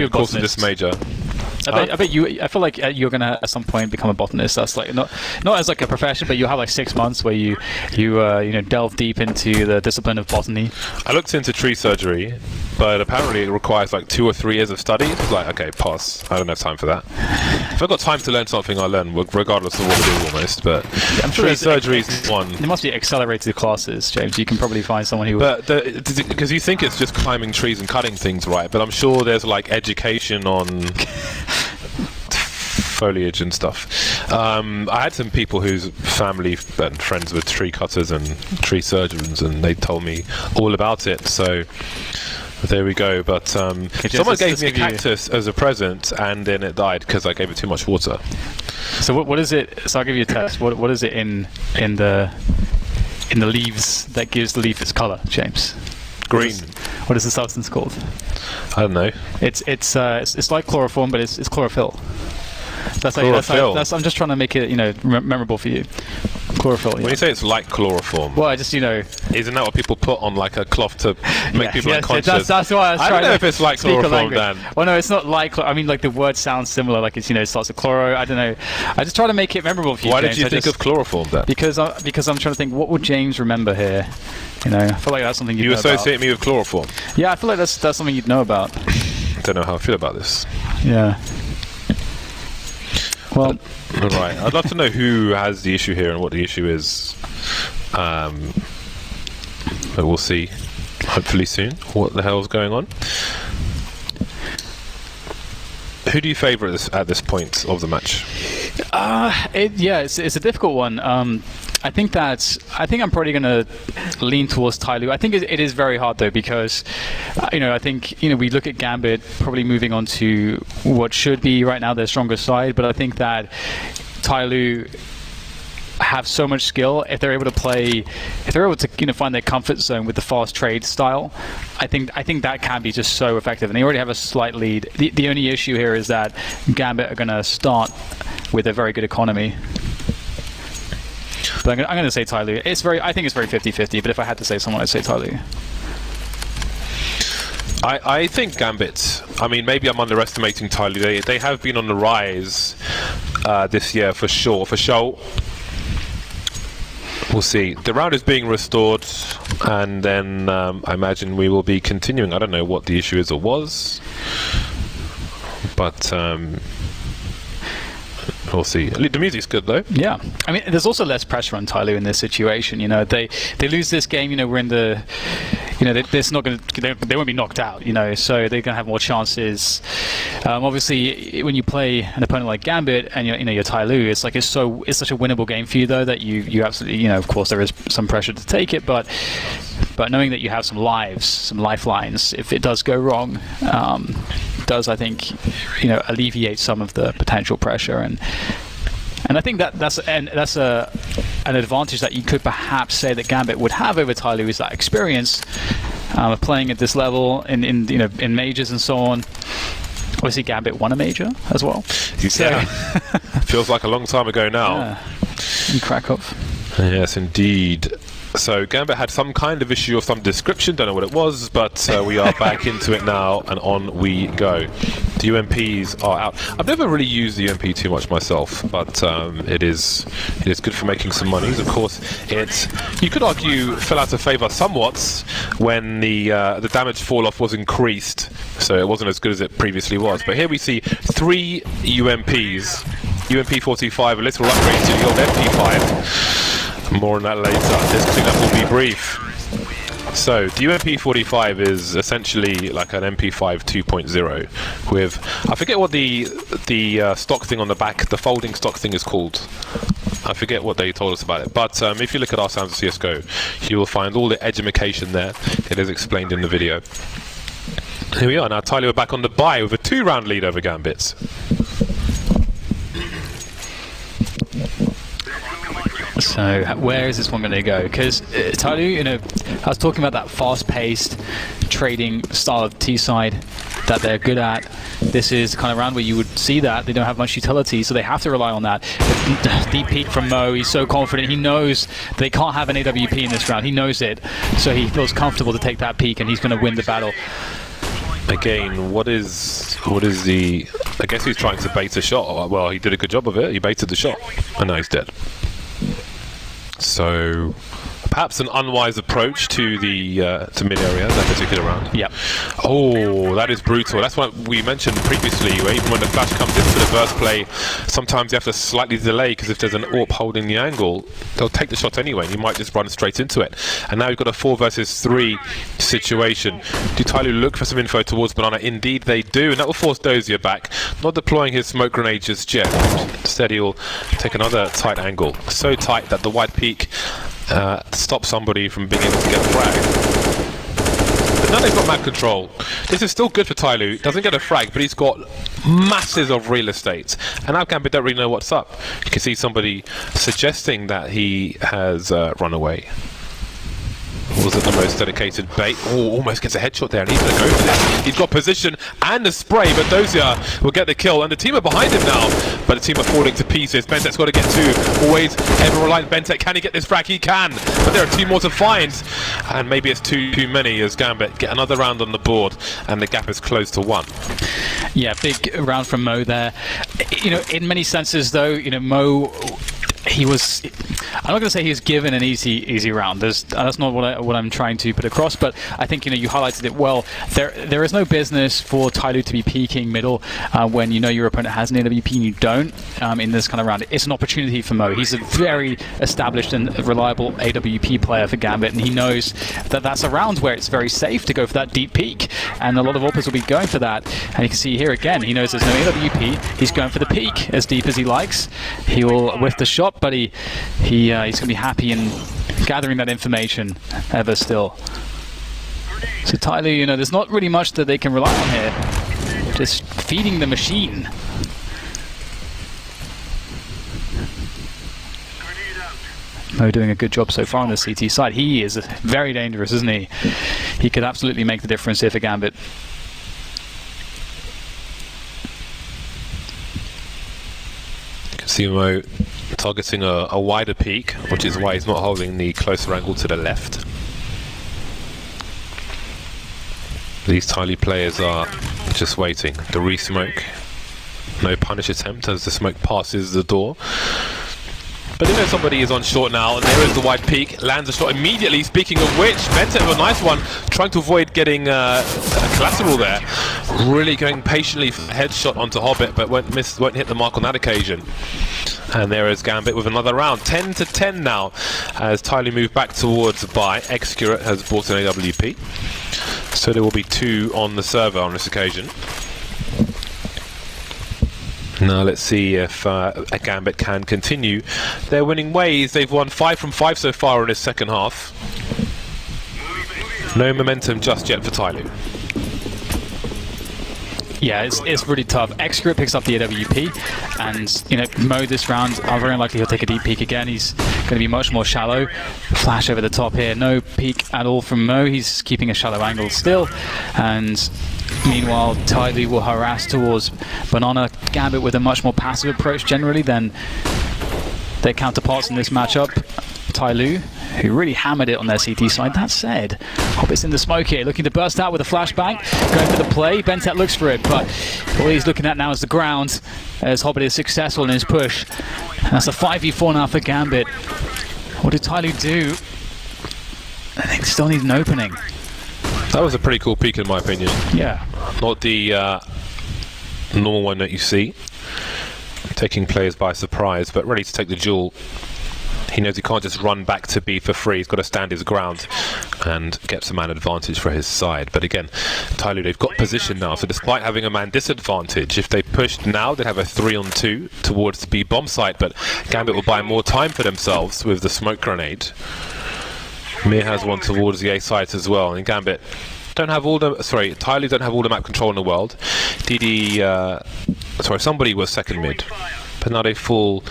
the course of this major. I bet you. I feel like you're gonna at some point become a botanist. That's like not as like a profession, but you'll have like 6 months where you delve deep into the discipline of botany. I looked into tree surgery, but apparently it requires like 2 or 3 years of study. It's like, okay, pass. I don't have time for that. If I've got time to learn something, I'll learn, regardless of what I do, almost. But I'm sure tree surgery is one. There must be accelerated classes, James. You can probably find someone who. But because you think it's just climbing trees and cutting things, right? But I'm sure there's like education on foliage and stuff. I had some people whose family and friends were tree cutters and tree surgeons, and they told me all about it. So there we go. But someone gave me a cactus as a present, and then it died because I gave it too much water. So what is it? So I'll give you a test. What is it in the leaves that gives the leaf its color, James? Green. What is the substance called? I don't know. It's like chloroform, but it's chlorophyll. Chlorophyll. I'm just trying to make it memorable for you. Chlorophyll. When you say it's like chloroform, well, I just isn't that what people put on like a cloth to make people unconscious? That's why I was trying to. I don't know if it's like chloroform, Dan. Well, no, it's not like. I mean, like the word sounds similar. Like it's it starts with chloro. I don't know. I just try to make it memorable for you. Why James. did you think of chloroform then? Because I'm trying to think. What would James remember here? I feel like that's something you associate me with chloroform. Yeah, I feel like that's something you'd know about. I don't know how I feel about this. Yeah. Well, right. I'd love to know who has the issue here and what the issue is. But we'll see, hopefully soon, what the hell's going on. Who do you favour at this point of the match? it's a difficult one. I think I'm probably going to lean towards TyLoo. I think it is very hard though, because I think we look at Gambit probably moving on to what should be right now their strongest side, but I think that TyLoo have so much skill. If they're able to find their comfort zone with the fast trade style, I think that can be just so effective, and they already have a slight lead. The only issue here is that Gambit are going to start with a very good economy. But I'm going to say TyLoo. I think it's very 50-50, but if I had to say someone, I'd say TyLoo. I think Gambit, maybe I'm underestimating TyLoo. They have been on the rise this year for sure. We'll see. The round is being restored, and then I imagine we will be continuing. I don't know what the issue is or was, but we'll see. The music's good though. Yeah, there's also less pressure on TyLoo in this situation. They lose this game. We're in the. They won't be knocked out. So they're going to have more chances. Obviously, when you play an opponent like Gambit and you're TyLoo, it's such a winnable game for you though that you absolutely of course there is some pressure to take it, but knowing that you have some lifelines if it does go wrong, does I think alleviate some of the potential pressure, and I think that's an advantage that you could perhaps say that Gambit would have over TyLoo, is that experience of playing at this level in majors and so on. Obviously, Gambit won a major as well. Yeah. Feels like a long time ago now. Yeah. In Krakow. Yes, indeed. So Gambit had some kind of issue of some description, don't know what it was, but we are back into it now, and on we go. The UMPs are out. I've never really used the UMP too much myself, but it is good for making some monies. Of course, you could argue fell out of favour somewhat when the damage fall off was increased, so it wasn't as good as it previously was. But here we see 3 UMPs. UMP 45, a little upgrade to the old MP5. More on that later. This cleanup will be brief. So the UMP 45 is essentially like an MP5 2.0 with, I forget what the stock thing on the back, the folding stock thing is called. I forget what they told us about it, but if you look at our Sounds of CSGO, you will find all the edumacation there. It is explained in the video. Here we are now. TyLoo are back on the bye with a 2-round lead over Gambit. So where is this one going to go? Because TyLoo, I was talking about that fast-paced trading style of T-side that they're good at. This is the kind of round where you would see that they don't have much utility, so they have to rely on that. The deep peek from Mo, he's so confident. He knows they can't have an AWP in this round. He knows it, so he feels comfortable to take that peek, and he's going to win the battle. Again, what is the... I guess he's trying to bait a shot. Well, he did a good job of it. He baited the shot, and now he's dead. So perhaps an unwise approach to the mid area that particular round. Yep. Oh, that is brutal. That's what we mentioned previously, where even when the flash comes into the burst play, sometimes you have to slightly delay, because if there's an AWP holding the angle, they'll take the shot anyway, and you might just run straight into it. And now you've got a 4 versus 3 situation. Do TyLoo look for some info towards Banana? Indeed they do, and that will force Dozier back, not deploying his smoke grenade just yet. Instead he'll take another tight angle, so tight that the wide peak stop somebody from being able to get a frag. But now they've got map control. This is still good for TyLoo. Doesn't get a frag, but he's got masses of real estate. And now Gambit don't really know what's up. You can see somebody suggesting that he has run away. Was it the most dedicated bait? Oh, almost gets a headshot there, and he's going to go for this. He's got position and the spray, but Dozier will get the kill, and the team are behind him now. But the team are falling to pieces. Bentek's got to get 2. Always ever reliant Bentek. Can he get this frag? He can. But there are 2 more to find. And maybe it's too many as Gambit get another round on the board, and the gap is close to 1. Yeah, big round from Mo there. In many senses, though, Mo... I'm not going to say he was given an easy round. That's not what I'm trying to put across. But I think you highlighted it well. There is no business for TyLoo to be peeking middle when your opponent has an AWP and you don't in this kind of round. It's an opportunity for Mo. He's a very established and reliable AWP player for Gambit, and he knows that that's a round where it's very safe to go for that deep peek, and a lot of AWPers will be going for that. And you can see here again, he knows there's no AWP. He's going for the peek as deep as he likes. He will whiff the shot, but he he's gonna be happy in gathering that information ever still. So TyLoo, you know, there's not really much that they can rely on here. Just feeding the machine. Mo doing a good job so far on the CT side. He is very dangerous, isn't he? He could absolutely make the difference here for Gambit. You can see Mo targeting a wider peak, which is why he's not holding the closer angle to the left. These TyLoo players are just waiting. The re-smoke. No punish attempt as the smoke passes the door. But they know somebody is on short now, and there is the wide peak. Lands a shot immediately. Speaking of which, Bente with a nice one, trying to avoid getting a collateral there. Really going patiently for the headshot onto Hobbit, but won't hit the mark on that occasion. And there is Gambit with another round. 10-10 now, as TyLoo move back towards buy. Excurate has bought an AWP. So there will be 2 on the server on this occasion. Now let's see if Gambit can continue their winning ways. They've won 5 from 5 so far in this second half. No momentum just yet for TyLoo. Yeah, it's really tough. Excurate picks up the AWP, and you know, Mo this round, very unlikely he'll take a deep peek again. He's going to be much more shallow. Flash over the top here. No peek at all from Mo. He's keeping a shallow angle still, and meanwhile, TyLoo will harass towards Banana. Gambit with a much more passive approach generally than their counterparts in this matchup. TyLoo, who really hammered it on their CT side. That said, Hobbit's in the smoke here, looking to burst out with a flashbang, going for the play. Bentet looks for it, but all he's looking at now is the ground, as Hobbit is successful in his push. And that's a 5v4 now for Gambit. What did TyLoo do? I think still needs an opening. That was a pretty cool peek in my opinion. Yeah. Not the normal one that you see. Taking players by surprise, but ready to take the duel. He knows he can't just run back to B for free. He's got to stand his ground and get some man advantage for his side. But again, TyLoo, they've got position now. So despite having a man disadvantage, if they pushed now, they'd have a 3-on-2 towards the B bomb site. But Gambit will buy more time for themselves with the smoke grenade. Mir has one towards the A site as well. And Gambit don't have all the... Sorry, TyLoo don't have all the map control in the world. Somebody was second mid. But now they fall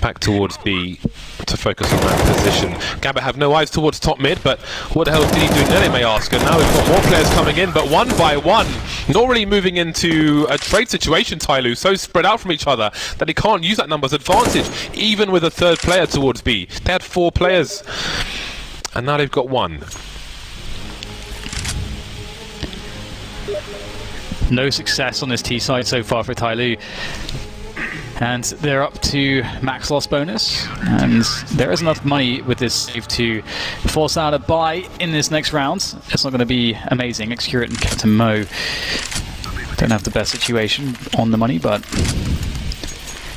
back towards B to focus on that position. Gambit have no eyes towards top mid, but what the hell is Diddy doing there, they may ask. And now we've got more players coming in, but one by one. Not really moving into a trade situation, TyLoo. So spread out from each other that he can't use that numbers advantage, even with a third player towards B. They had 4 players, and now they've got 1. No success on this T side so far for TyLoo. And they're up to max loss bonus, and there is enough money with this save to force out a buy in this next round. It's not going to be amazing. Excurate and Captain Mo don't have the best situation on the money, but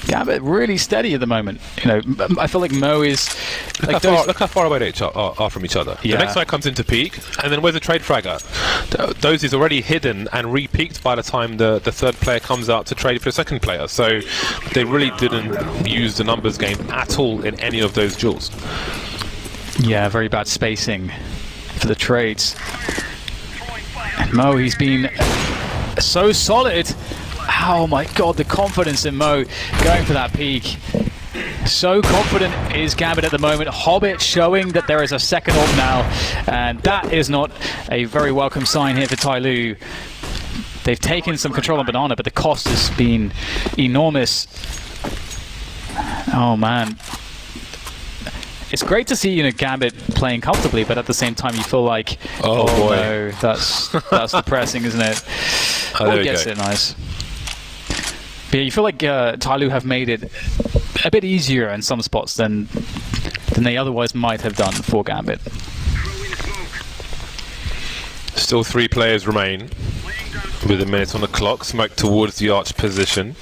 Gambit really steady at the moment. You know, I feel like Mo is... Look how far away they are from each other. Yeah. The next side comes into peak, and then where's the trade fragger? Those is already hidden and re-peaked by the time the third player comes out to trade for the second player. So they really didn't use the numbers game at all in any of those duels. Yeah, very bad spacing for the trades. And Mo, he's been so solid. Oh my god, the confidence in Mo going for that peak. So confident is Gambit at the moment. Hobbit showing that there is a second orb now, and that is not a very welcome sign here for TyLoo. They've taken some control on Banana, but the cost has been enormous. Oh man. It's great to see, you know, Gambit playing comfortably, but at the same time you feel like, oh boy, no, that's depressing, isn't it? There gets it nice. But yeah, you feel like TyLoo have made it a bit easier in some spots than they otherwise might have done for Gambit. Still 3 players remain with a minute on the clock. Smoke towards the arch position.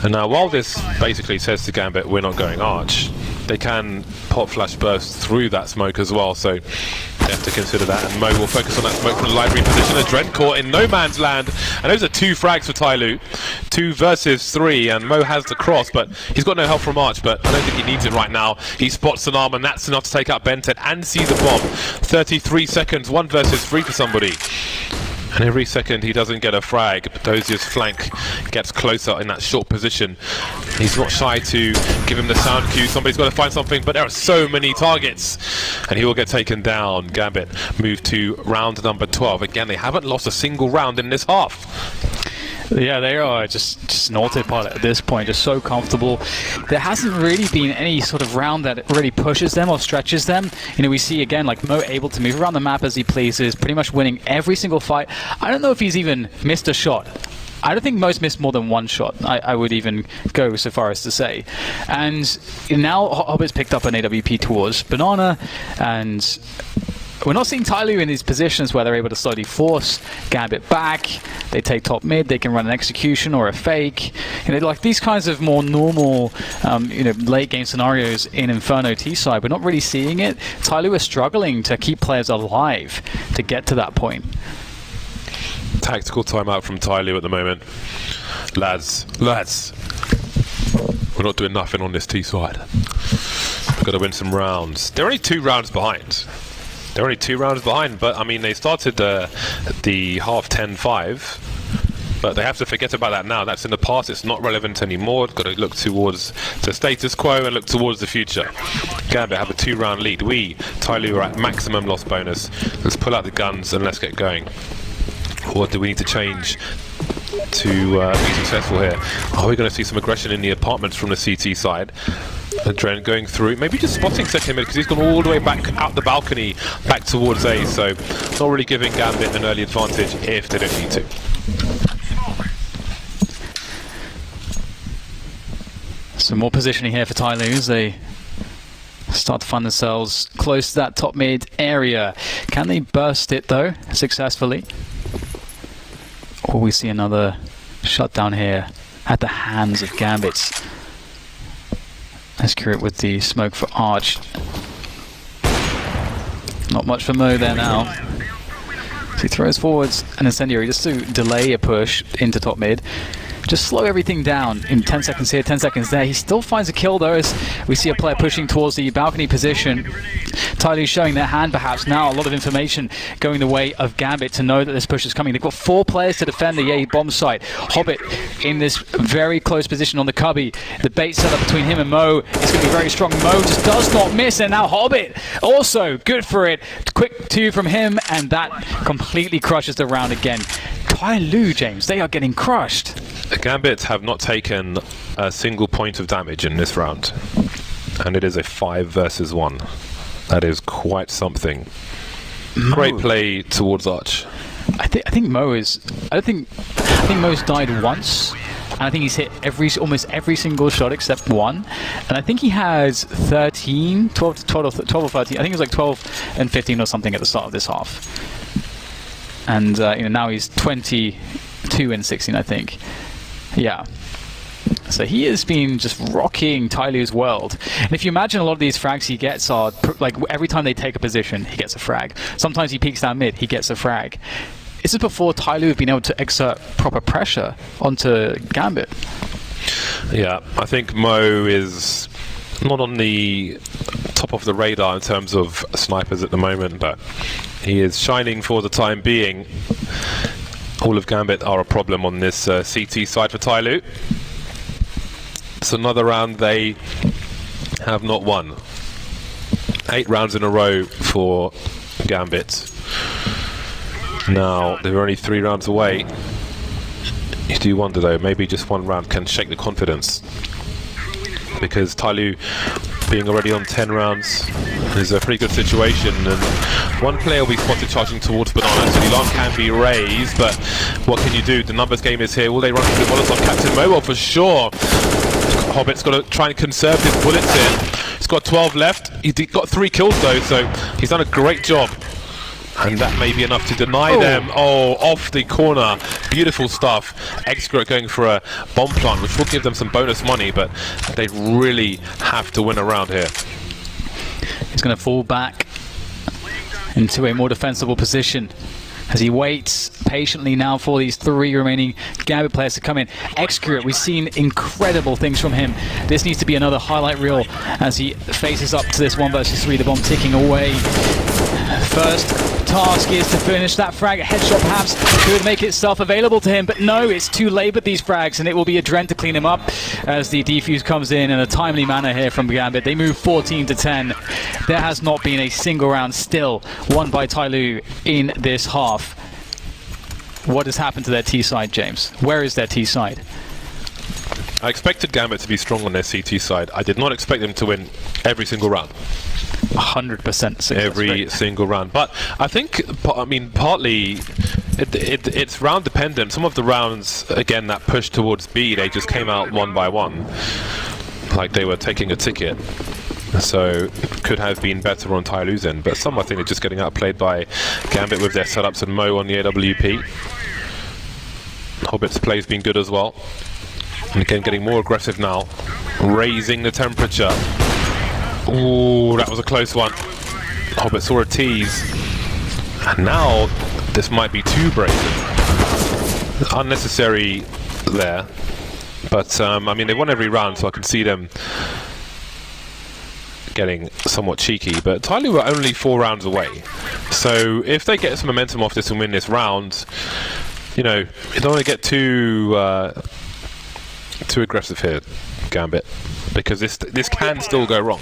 And now while this basically says to Gambit we're not going arch, they can pop flash burst through that smoke as well. So They have to consider that, and Mo will focus on that smoke from the library position. Adren caught in no man's land, and those are 2 frags for TyLoo. 2 versus 3, and Mo has the cross, but he's got no help from Arch, but I don't think he needs it right now. He spots an arm, and that's enough to take out Bentet and sees a bomb. 33 seconds, 1 versus 3 for somebody. And every second he doesn't get a frag, Dozier's flank gets closer in that short position. He's not shy to give him the sound cue. Somebody's got to find something, but there are so many targets. And he will get taken down. Gambit move to round number 12. Again, they haven't lost a single round in this half. Yeah, they are just an autopilot at this point, just so comfortable. There hasn't really been any sort of round that really pushes them or stretches them. You know, we see again like Mo able to move around the map as he pleases, pretty much winning every single fight. I don't know if he's even missed a shot. I don't think Mo's missed more than 1 shot. I would even go so far as to say. And now Hobbit's picked up an AWP towards Banana, and we're not seeing TyLoo in these positions where they're able to slowly force Gambit back. They take top mid, they can run an execution or a fake. You know, like these kinds of more normal, you know, late game scenarios in Inferno T-side, we're not really seeing it. TyLoo are struggling to keep players alive to get to that point. Tactical timeout from TyLoo at the moment. Lads, we're not doing nothing on this T-side. We've got to win some rounds. They're only 2 rounds behind. But I mean, they started the half 10-5, but they have to forget about that now. That's in the past. It's not relevant anymore. Got to look towards the status quo and look towards the future. Gambit have a 2-round lead. We, TyLoo, are at maximum loss bonus. Let's pull out the guns and let's get going. What do we need to change to be successful here? Are we going to see some aggression in the apartments from the CT side? Adren going through, maybe just spotting second mid because he's gone all the way back out the balcony, back towards A, so not really giving Gambit an early advantage if they don't need to. Some more positioning here for TyLoo as they start to find themselves close to that top mid area. Can they burst it though successfully? Or we see another shutdown here at the hands of Gambit. Let's cure it with the smoke for Arch. Not much for Mo there now. So he throws forwards an incendiary just to delay a push into top mid. Just slow everything down in 10 seconds here, 10 seconds there. He still finds a kill though as we see a player pushing towards the balcony position. TyLoo showing their hand perhaps now. A lot of information going the way of Gambit to know that this push is coming. They've got 4 players to defend the A bomb site. Hobbit in this very close position on the cubby. The bait set up between him and Mo is going to be very strong. Mo just does not miss, and now Hobbit also good for it. Quick 2 from him, and that completely crushes the round again. TyLoo, James, they are getting crushed. The Gambit have not taken a single point of damage in this round, and it is a 5 versus 1. That is quite something. Mo. Great play towards Arch. I think Mo is. I think Mo's died once, and I think he's hit almost every single shot except 1. And I think he has 12 or 13. I think it was like 12 and 15 or something at the start of this half. And you know, now he's 22 and 16, I think. Yeah. So he has been just rocking TyLoo's world. And if you imagine a lot of these frags he gets are, like every time they take a position, he gets a frag. Sometimes he peeks down mid, he gets a frag. This is before TyLoo have been able to exert proper pressure onto Gambit. Yeah, I think Mo is not on the top of the radar in terms of snipers at the moment, but he is shining for the time being. All of Gambit are a problem on this CT side for TyLoo. It's another round they have not won. 8 rounds in a row for Gambit. Now, they're only 3 rounds away. You do wonder though, maybe just 1 round can shake the confidence. Because TyLoo being already on 10 rounds is a pretty good situation, and 1 player will be spotted charging towards Banana, so the alarm can be raised, but what can you do? The numbers game is here. Will they run for the bullets on Captain Mobile? For sure. Hobbit's got to try and conserve his bullets in. He's got 12 left. He's got 3 kills though, so he's done a great job. And that may be enough to deny them. Oh, off the corner. Beautiful stuff. Excret going for a bomb plant, which will give them some bonus money, but they really have to win a round here. He's going to fall back into a more defensible position as he waits patiently now for these 3 remaining Gambit players to come in. Excurate, we've seen incredible things from him. This needs to be another highlight reel as he faces up to this 1 versus 3, the bomb ticking away. First task is to finish that frag. A headshot perhaps could make itself available to him, but no, it's too late with these frags, and it will be Adren to clean him up as the defuse comes in a timely manner here from Gambit. They move 14-10. There has not been a single round still won by TyLoo in this half. What has happened to their T side, James? Where is their T side? I expected Gambit to be strong on their CT side. I did not expect them to win every single round. 100% every single round. But I think, partly it's round dependent. Some of the rounds, again, that push towards B, they just came out one by one, like they were taking a ticket. So could have been better on TyLoo's end. But some, I think, are just getting outplayed by Gambit with their setups, and Mo on the AWP. Hobbit's play's been good as well. And again, getting more aggressive now, raising the temperature. Ooh, that was a close one. Hobbit saw a tease. And now, this might be too brazen. Unnecessary there. But, they won every round, so I can see them getting somewhat cheeky. But TyLoo were only 4 rounds away. So, if they get some momentum off this and win this round, you don't want to get too aggressive here, Gambit, because this can still go wrong.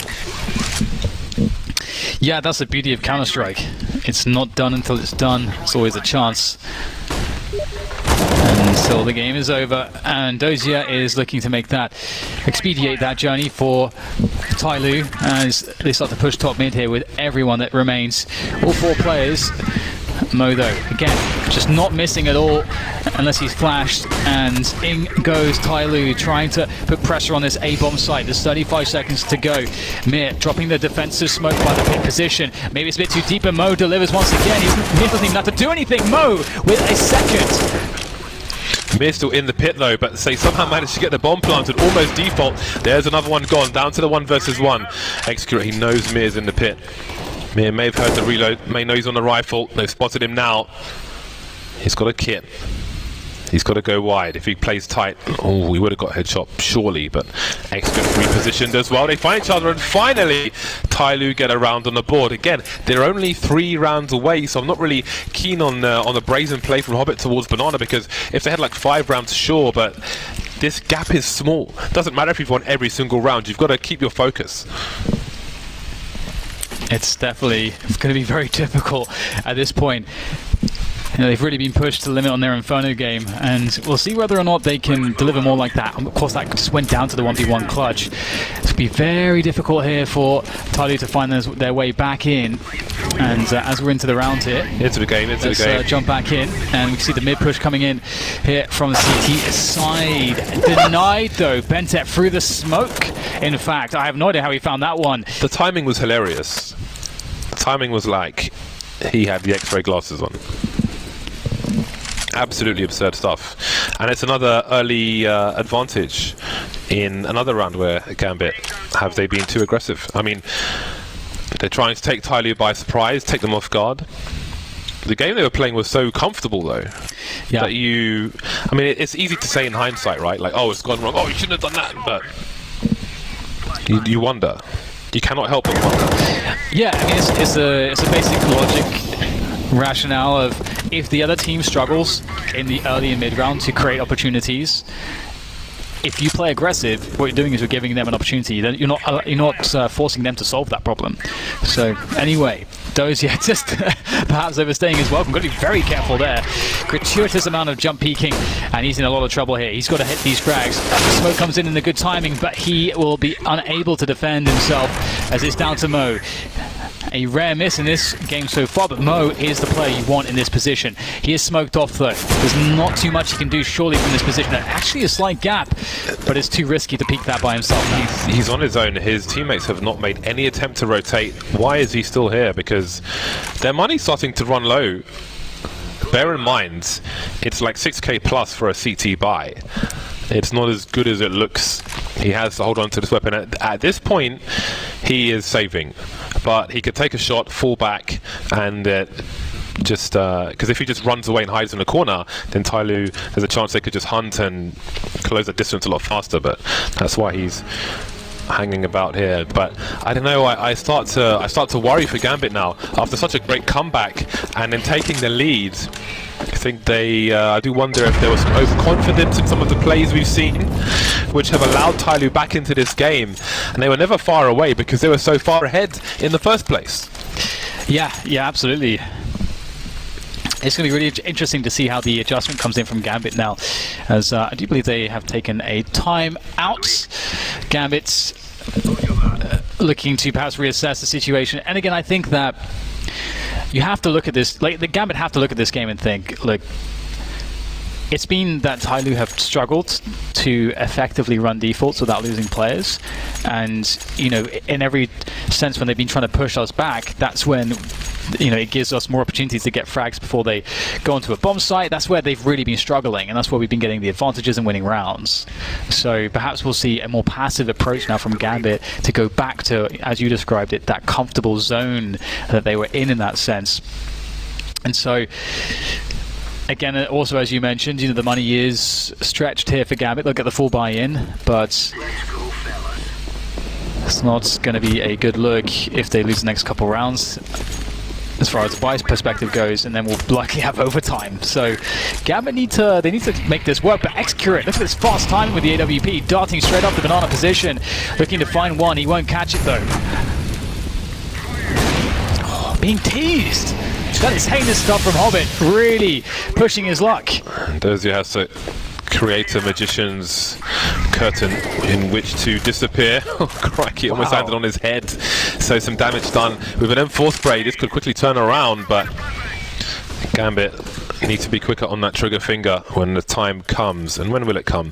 Yeah, that's the beauty of Counter-Strike. It's not done until it's done. It's always a chance. Until the game is over, and Dozier is looking to expedite that journey for TyLoo as they start to push top mid here with everyone that remains. All 4 players. Mo though, again, just not missing at all unless he's flashed, and in goes TyLoo trying to put pressure on this A-bomb site. There's 35 seconds to go. Mir dropping the defensive smoke by the pit position. Maybe it's a bit too deep, and Mo delivers once again. Mir doesn't even have to do anything. Mo with a second. Mir still in the pit though, but they somehow managed to get the bomb planted, almost default. There's another one gone, down to the 1 versus 1. Excurate, he knows Mir's in the pit. Mir may have heard the reload, may know he's on the rifle. They've spotted him now. He's got a kit. He's got to go wide. If he plays tight, we would have got headshot, surely, but Excurate repositioned as well. They find each other, and finally, TyLoo get a round on the board. Again, they're only 3 rounds away, so I'm not really keen on the brazen play from Hobbit towards Banana, because if they had like 5 rounds, sure, but this gap is small. Doesn't matter if you've won every single round, you've got to keep your focus. It's definitely going to be very difficult at this point. They've really been pushed to the limit on their Inferno game, and we'll see whether or not they can deliver more like that. Of course, that just went down to the 1v1 clutch. It's going to be very difficult here for TyLoo to find their way back in. And as we're into the round here, into the game, let's jump back in, and we can see the mid push coming in here from the CT side. Denied though, Bentet through the smoke. In fact, I have no idea how he found that one. The timing was hilarious. The timing was like he had the X-ray glasses on. Absolutely absurd stuff. And it's another early advantage in another round where Gambit have they been too aggressive. They're trying to take TyLoo by surprise, take them off guard. The game they were playing was so comfortable though, that it's easy to say in hindsight, right? Like, oh, it's gone wrong, oh, you shouldn't have done that, but you wonder. You cannot help but wonder. Yeah, it's a basic logic rationale of if the other team struggles in the early and mid round to create opportunities, if you play aggressive, what you're doing is you're giving them an opportunity. Then you're not forcing them to solve that problem. So anyway, Dozier just perhaps overstaying his welcome. Got to be very careful there. Gratuitous amount of jump peeking, and he's in a lot of trouble here. He's got to hit these frags. Smoke comes in the good timing, but he will be unable to defend himself as it's down to Mo. A rare miss in this game so far, but Mo is the player you want in this position. He is smoked off though. There's not too much he can do surely from this position. Actually a slight gap, but it's too risky to peek that by himself now. He's on his own. His teammates have not made any attempt to rotate. Why is he still here? Because their money's starting to run low. Bear in mind, it's like 6k plus for a CT buy. It's not as good as it looks. He has to hold on to this weapon. At this point, he is saving. but he could take a shot, fall back, and just because if he just runs away and hides in the corner, then TyLoo, there's a chance they could just hunt and close that distance a lot faster. But that's why he's hanging about here. But I don't know, I start to worry for Gambit now after such a great comeback and then taking the lead. I think I do wonder if there was some overconfidence in some of the plays we've seen, which have allowed TyLoo back into this game, and they were never far away because they were so far ahead in the first place. Yeah, absolutely. It's going to be really interesting to see how the adjustment comes in from Gambit now, as I do believe they have taken a time out. Gambit's looking to perhaps reassess the situation, and again, I think that you have to look at this, like the Gambit have to look at this game and think, look, it's been that TyLoo have struggled to effectively run defaults without losing players, and in every sense when they've been trying to push us back, that's when it gives us more opportunities to get frags before they go onto a bomb site. That's where they've really been struggling, and that's where we've been getting the advantages and winning rounds. So perhaps we'll see a more passive approach now from Gambit to go back to, as you described it, that comfortable zone that they were in that sense. And so again, also as you mentioned, the money is stretched here for Gambit. They'll get the full buy-in, but it's not going to be a good look if they lose the next couple rounds as far as the buyer's perspective goes, and then we'll likely have overtime. So Gambit need to make this work, but X-Curate, look at this fast timing with the AWP, darting straight up the banana position, looking to find one. He won't catch it though. Oh, being teased. That is heinous stuff from Hobbit, really pushing his luck. Dozier has to create a magician's curtain in which to disappear. Oh, crikey, it almost landed on his head. So some damage done. With an M4 spray, this could quickly turn around, but Gambit need to be quicker on that trigger finger when the time comes. And when will it come?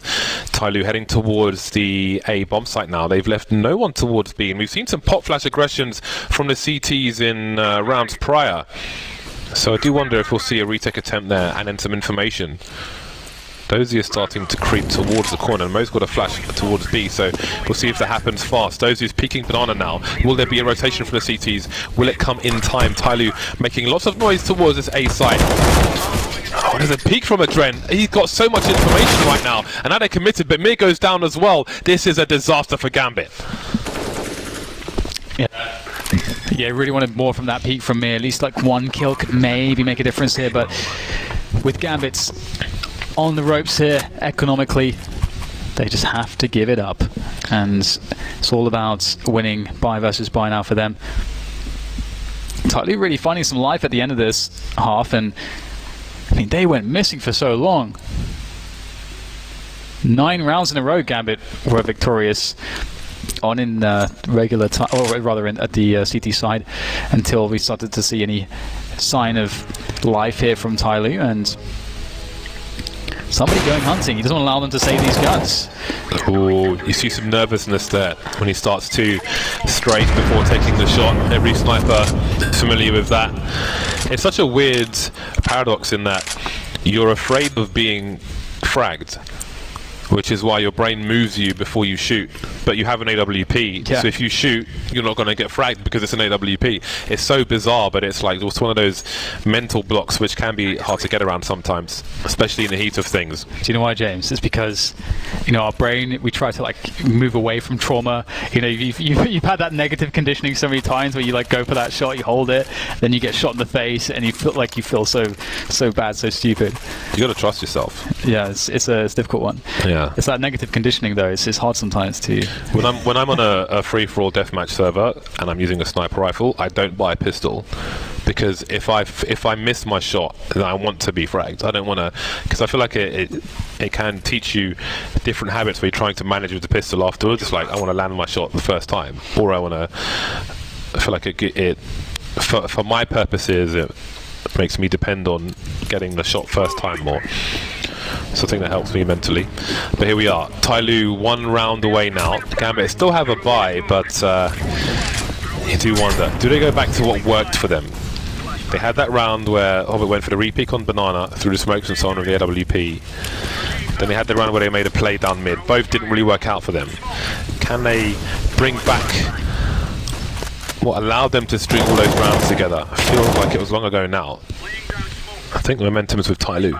TyLoo heading towards the A bomb site now. They've left no one towards B, and we've seen some pop flash aggressions from the CTs in rounds prior. So I do wonder if we'll see a retake attempt there and then some information. Dozier is starting to creep towards the corner, and Mo's got a flash towards B, so we'll see if that happens fast. Dozier's peeking banana now. Will there be a rotation from the CTs? Will it come in time? TyLoo making lots of noise towards this A site. Oh, there's a peek from Adren. He's got so much information right now, and now they're committed, but Mir goes down as well. This is a disaster for Gambit. Yeah, really wanted more from that peak from Mir. At least like one kill could maybe make a difference here, but with Gambit's on the ropes here economically, they just have to give it up, and it's all about winning buy versus buy now for them. TyLoo really finding some life at the end of this half, and I mean they went missing for so long. 9 rounds in a row Gambit were victorious on in regular time, or rather at the CT side, until we started to see any sign of life here from TyLoo, and somebody going hunting. He doesn't allow them to save these guns. Oh, you see some nervousness there when he starts to strafe before taking the shot. Every sniper is familiar with that. It's such a weird paradox in that you're afraid of being fragged, which is why your brain moves you before you shoot, but you have an AWP, so if you shoot, you're not going to get fragged because it's an AWP. It's so bizarre, but it's like it's one of those mental blocks which can be hard to get around sometimes, especially in the heat of things. Do you know why, James? It's because our brain, we try to like move away from trauma. You've had that negative conditioning so many times where you like go for that shot, you hold it, then you get shot in the face, and you feel so bad, so stupid. You got to trust yourself. Yeah, it's a difficult one. Yeah. It's that negative conditioning though. It's hard sometimes to. When I'm on a free-for-all deathmatch server and I'm using a sniper rifle, I don't buy a pistol, because if I miss my shot, then I want to be fragged. I don't want to, because I feel like it can teach you different habits where you're trying to manage with the pistol afterwards. It's like I want to land my shot the first time, or I feel like it for my purposes it makes me depend on getting the shot first time more. Something that helps me mentally. But here we are, TyLoo 1 round away now. Gambit still have a buy, but you do wonder, do they go back to what worked for them? They had that round where Hobbit went for the repeak on banana through the smokes and so on with the AWP. Then they had the round where they made a play down mid. Both didn't really work out for them. Can they bring back what allowed them to string all those rounds together? I feel like it was long ago now. I think the momentum is with TyLoo.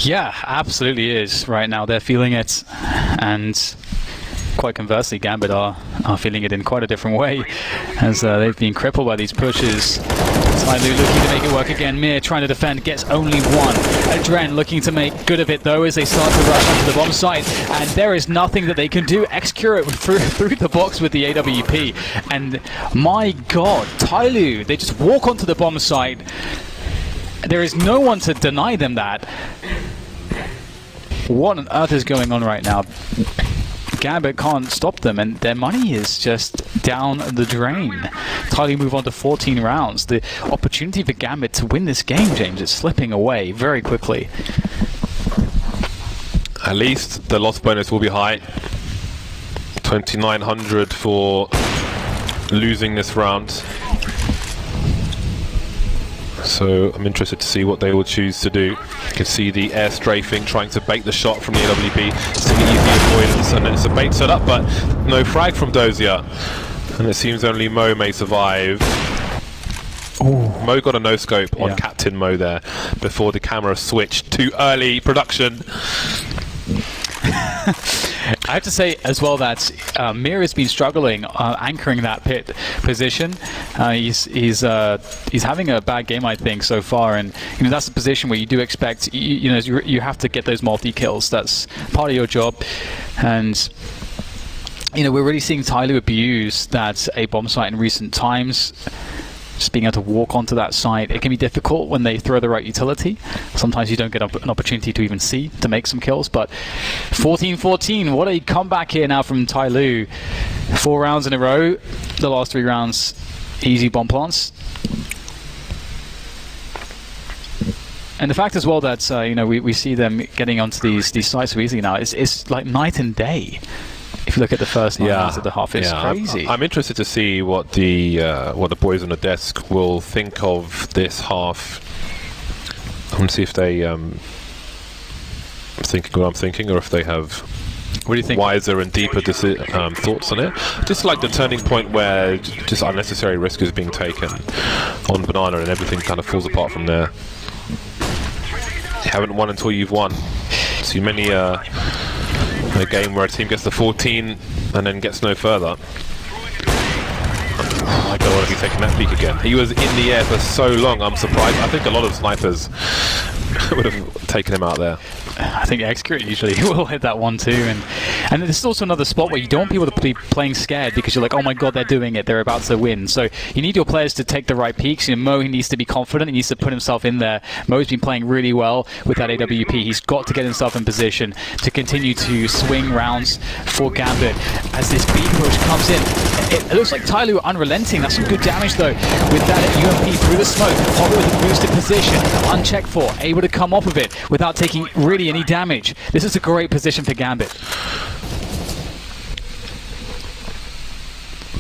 Yeah, absolutely is right now. They're feeling it, and quite conversely, Gambit are feeling it in quite a different way, as they've been crippled by these pushes. TyLoo looking to make it work again. Mir trying to defend, gets only one. Adren looking to make good of it though as they start to rush onto the bomb site, and there is nothing that they can do. Execute through the box with the AWP, and my god, TyLoo, they just walk onto the bomb site. There is no one to deny them that. What on earth is going on right now? Gambit can't stop them, and their money is just down the drain. TyLoo move on to 14 rounds. The opportunity for Gambit to win this game, James, is slipping away very quickly. At least the loss bonus will be high. 2,900 for losing this round. So I'm interested to see what they will choose to do. You can see the air strafing, trying to bait the shot from the AWP. It's an easy avoidance, and it's a bait set up, but no frag from Dozier. And it seems only Mo may survive. Ooh. Mo got a no-scope on Captain Mo there before the camera switched. Too early production. I have to say as well that Mir has been struggling anchoring that pit position. He's having a bad game, I think, so far, and that's a position where you do expect you have to get those multi kills. That's part of your job, and we're really seeing TyLoo abuse that A bomb site in recent times. Just being able to walk onto that site, it can be difficult when they throw the right utility. Sometimes you don't get an opportunity to even see to make some kills, but 14-14, what a comeback here now from TyLoo. 4 rounds in a row, the last 3 rounds easy bomb plants. And the fact as well that we see them getting onto these sites so easily now, it's like night and day. If you look at the first 9 rounds of the half, it's crazy. I'm interested to see what the boys on the desk will think of this half. I want to see if they thinking what I'm thinking, or if they have wiser and deeper thoughts on it. Just like the turning point where just unnecessary risk is being taken on Banana, and everything kind of falls apart from there. You haven't won until you've won. See many a game where a team gets to 14 and then gets no further. Oh my god, what if he's taking that peek again? He was in the air for so long, I'm surprised. I think a lot of snipers would have taken him out there. I think Execute usually will hit that one too, and this is also another spot where you don't want people to be playing scared, because you're like, oh my god, they're doing it, they're about to win. So you need your players to take the right peaks. Mo, he needs to be confident, he needs to put himself in there. Mo's been playing really well with that AWP. He's got to get himself in position to continue to swing rounds for Gambit. As this B push comes in, it looks like TyLoo unrelenting. That's some good damage though with that UMP through the smoke. Hobby with a boosted position, unchecked for, able to come off of it without taking really any damage. This is a great position for Gambit.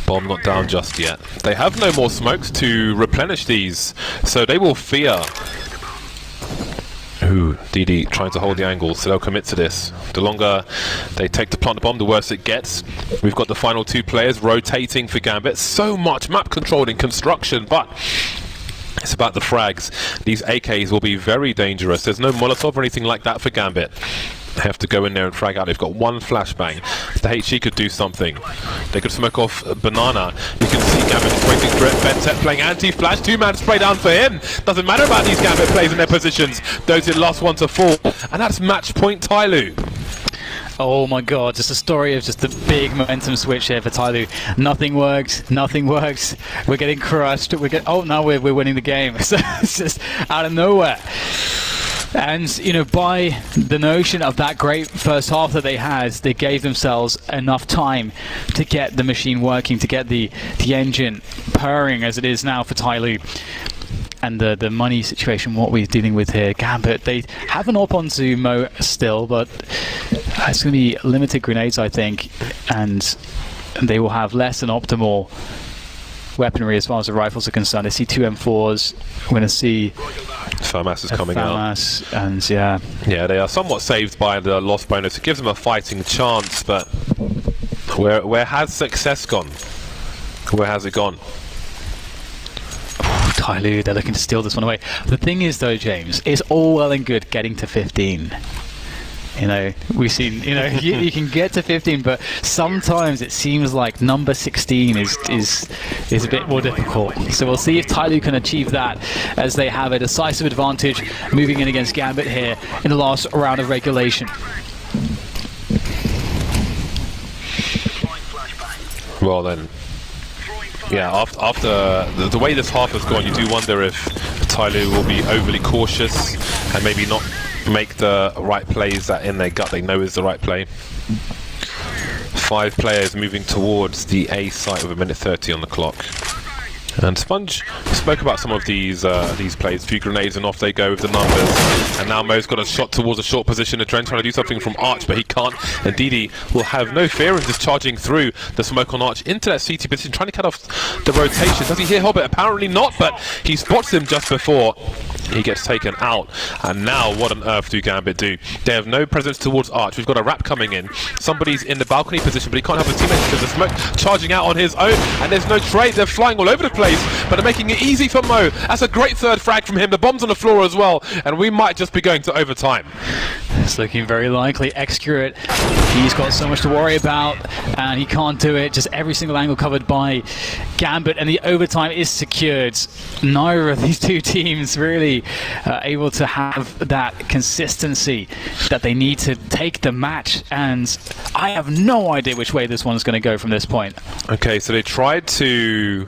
Bomb not down just yet. They have no more smokes to replenish these, so they will fear. Ooh, DD trying to hold the angle, so they'll commit to this. The longer they take to plant the bomb, the worse it gets. We've got the final 2 players rotating for Gambit. So much map control in construction, but it's about the frags. These AKs will be very dangerous. There's no Molotov or anything like that for Gambit. They have to go in there and frag out. They've got one flashbang. The HG could do something. They could smoke off Banana. You can see Gambit waiting for it. Bentet playing anti-flash. 2-man spray down for him. Doesn't matter about these Gambit plays in their positions. Those in last one to fall. And that's match point TyLoo. Oh my god, just a story of just a big momentum switch here for TyLoo. Nothing works, nothing works. We're getting crushed. Oh, now we're winning the game. So it's just out of nowhere. And, by the notion of that great first half that they had, they gave themselves enough time to get the machine working, to get the engine purring as it is now for TyLoo. And the money situation, what we're dealing with here, Gambit, they have an AWP onto Mo still, but it's going to be limited grenades, I think, and they will have less than optimal weaponry as far as the rifles are concerned. I see 2 M4s. We're going to see FAMAS is coming out. And yeah, they are somewhat saved by the loss bonus. It gives them a fighting chance, but where has success gone? Where has it gone? TyLoo, they're looking to steal this one away. The thing is, though, James, it's all well and good getting to 15. You know, we've seen, you know, you can get to 15, but sometimes it seems like number 16 is a bit more difficult. So we'll see if TyLoo can achieve that, as they have a decisive advantage moving in against Gambit here in the last round of regulation. Well then, yeah, after the way this half has gone, you do wonder if TyLoo will be overly cautious and maybe not make the right plays that in their gut they know is the right play. 5 players moving towards the A site with 1:30 on the clock. And Sponge spoke about some of these plays. A few grenades and off they go with the numbers. And now Mo's got a shot towards a short position. Adren trying to do something from Arch, but he can't. And Didi will have no fear in just charging through the smoke on Arch into that CT position, trying to cut off the rotation. Does he hear Hobbit? Apparently not, but he spots him just before he gets taken out. And now what on earth do Gambit do? They have no presence towards Arch. We've got a wrap coming in. Somebody's in the balcony position, but he can't help his teammates because the smoke charging out on his own. And there's no trade. They're flying all over the place, but they're making it easy for Mo. That's a great third frag from him. The bomb's on the floor as well, and we might just be going to overtime. It's looking very likely. Excurate, he's got so much to worry about, and he can't do it. Just every single angle covered by Gambit, and the overtime is secured. Neither of these two teams really able to have that consistency that they need to take the match, and I have no idea which way this one's going to go from this point. Okay, so they tried to...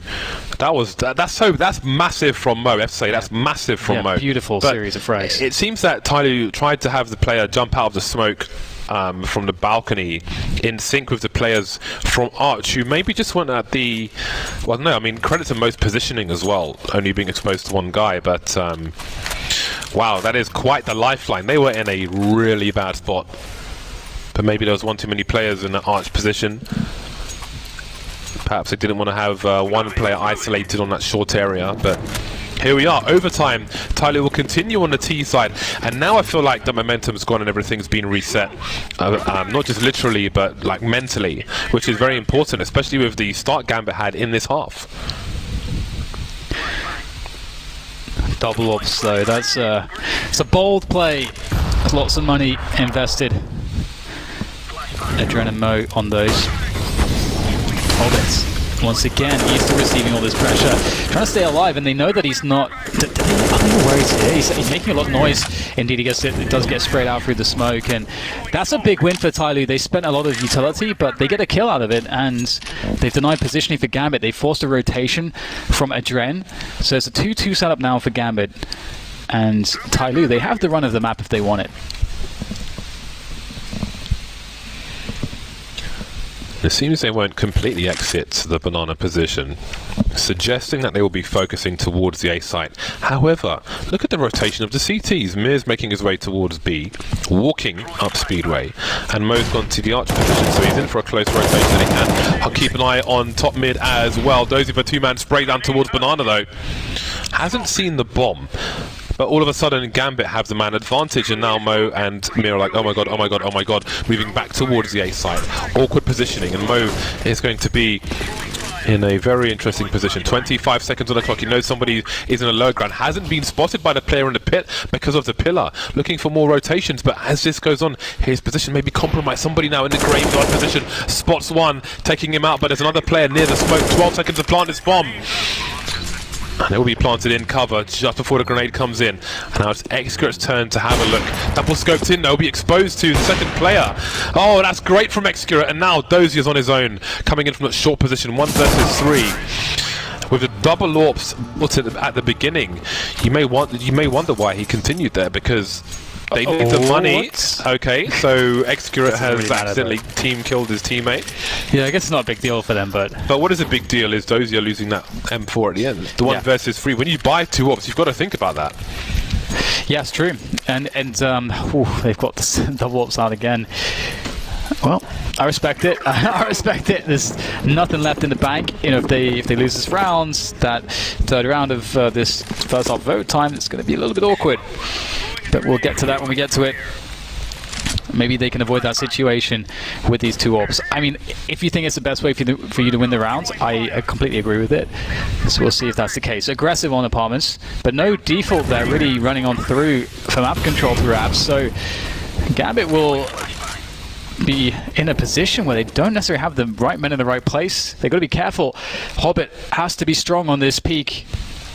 That's massive from Mo. I have to say, that's massive from Mo. Beautiful but series of frags. It seems that TyLoo tried to have the player jump out of the smoke from the balcony in sync with the players from Arch, who maybe just went at the... Well, no, I mean, credit to Mo's positioning as well, only being exposed to one guy, but... wow, that is quite the lifeline. They were in a really bad spot. But maybe there was one too many players in the Arch position. Perhaps they didn't want to have one player isolated on that short area, but here we are, overtime. TyLoo will continue on the T side, and now I feel like the momentum's gone and everything's been reset. Not just literally, but like mentally, which is very important, especially with the start Gambit had in this half. Double ops though, it's a bold play. There's lots of money invested. Adren and Mo on those. Hobbit, once again, used to receiving all this pressure, trying to stay alive, and they know that he's not. I don't know where he's here. He's making a lot of noise. Indeed, it does get sprayed out through the smoke, and that's a big win for TyLoo. They spent a lot of utility, but they get a kill out of it, and they've denied positioning for Gambit. They forced a rotation from Adren, so it's a 2-2 setup now for Gambit, and TyLoo, they have the run of the map if they want it. It seems they won't completely exit the banana position, suggesting that they will be focusing towards the A site. However, look at the rotation of the CTs. Mir's making his way towards B, walking up Speedway, and Mo's gone to the Arch position, so he's in for a close rotation. And I'll keep an eye on top mid as well. Dozy for two-man spray down towards banana though. Hasn't seen the bomb. But all of a sudden, Gambit have the man advantage, and now Mo and Mir are like, oh my god, oh my god, oh my god, moving back towards the A site. Awkward positioning, and Mo is going to be in a very interesting position. 25 seconds on the clock. He knows somebody is in a low ground. Hasn't been spotted by the player in the pit because of the pillar. Looking for more rotations, but as this goes on, his position may be compromised. Somebody now in the graveyard position spots one, taking him out, but there's another player near the smoke. 12 seconds to plant this bomb. And it will be planted in cover just before the grenade comes in. And now it's Excurate's turn to have a look. Double scoped in, they'll be exposed to the second player. Oh, that's great from Excurate. And now Dozy is on his own, coming in from that short position, 1 versus 3. With the double AWPs at the beginning, you may wonder why he continued there, because they need the money. Okay, so Excurate has really accidentally team killed his teammate. Yeah, I guess it's not a big deal for them, but what is a big deal is Dozy are losing that M4 at the end. The 1 versus 3. When you buy 2 AWPs, you've got to think about that. Yeah, it's true. And they've got the double AWPs out again. Well, I respect it. I respect it. There's nothing left in the bank. You know, if they lose this round, that third round of this first half of overtime, it's going to be a little bit awkward. But we'll get to that when we get to it. Maybe they can avoid that situation with these 2 orbs. I mean, if you think it's the best way for you to win the round, I completely agree with it. So we'll see if that's the case. Aggressive on apartments, but no default there, really running on through for map control through apps. So Gambit will be in a position where they don't necessarily have the right men in the right place. They've got to be careful. Hobbit has to be strong on this peak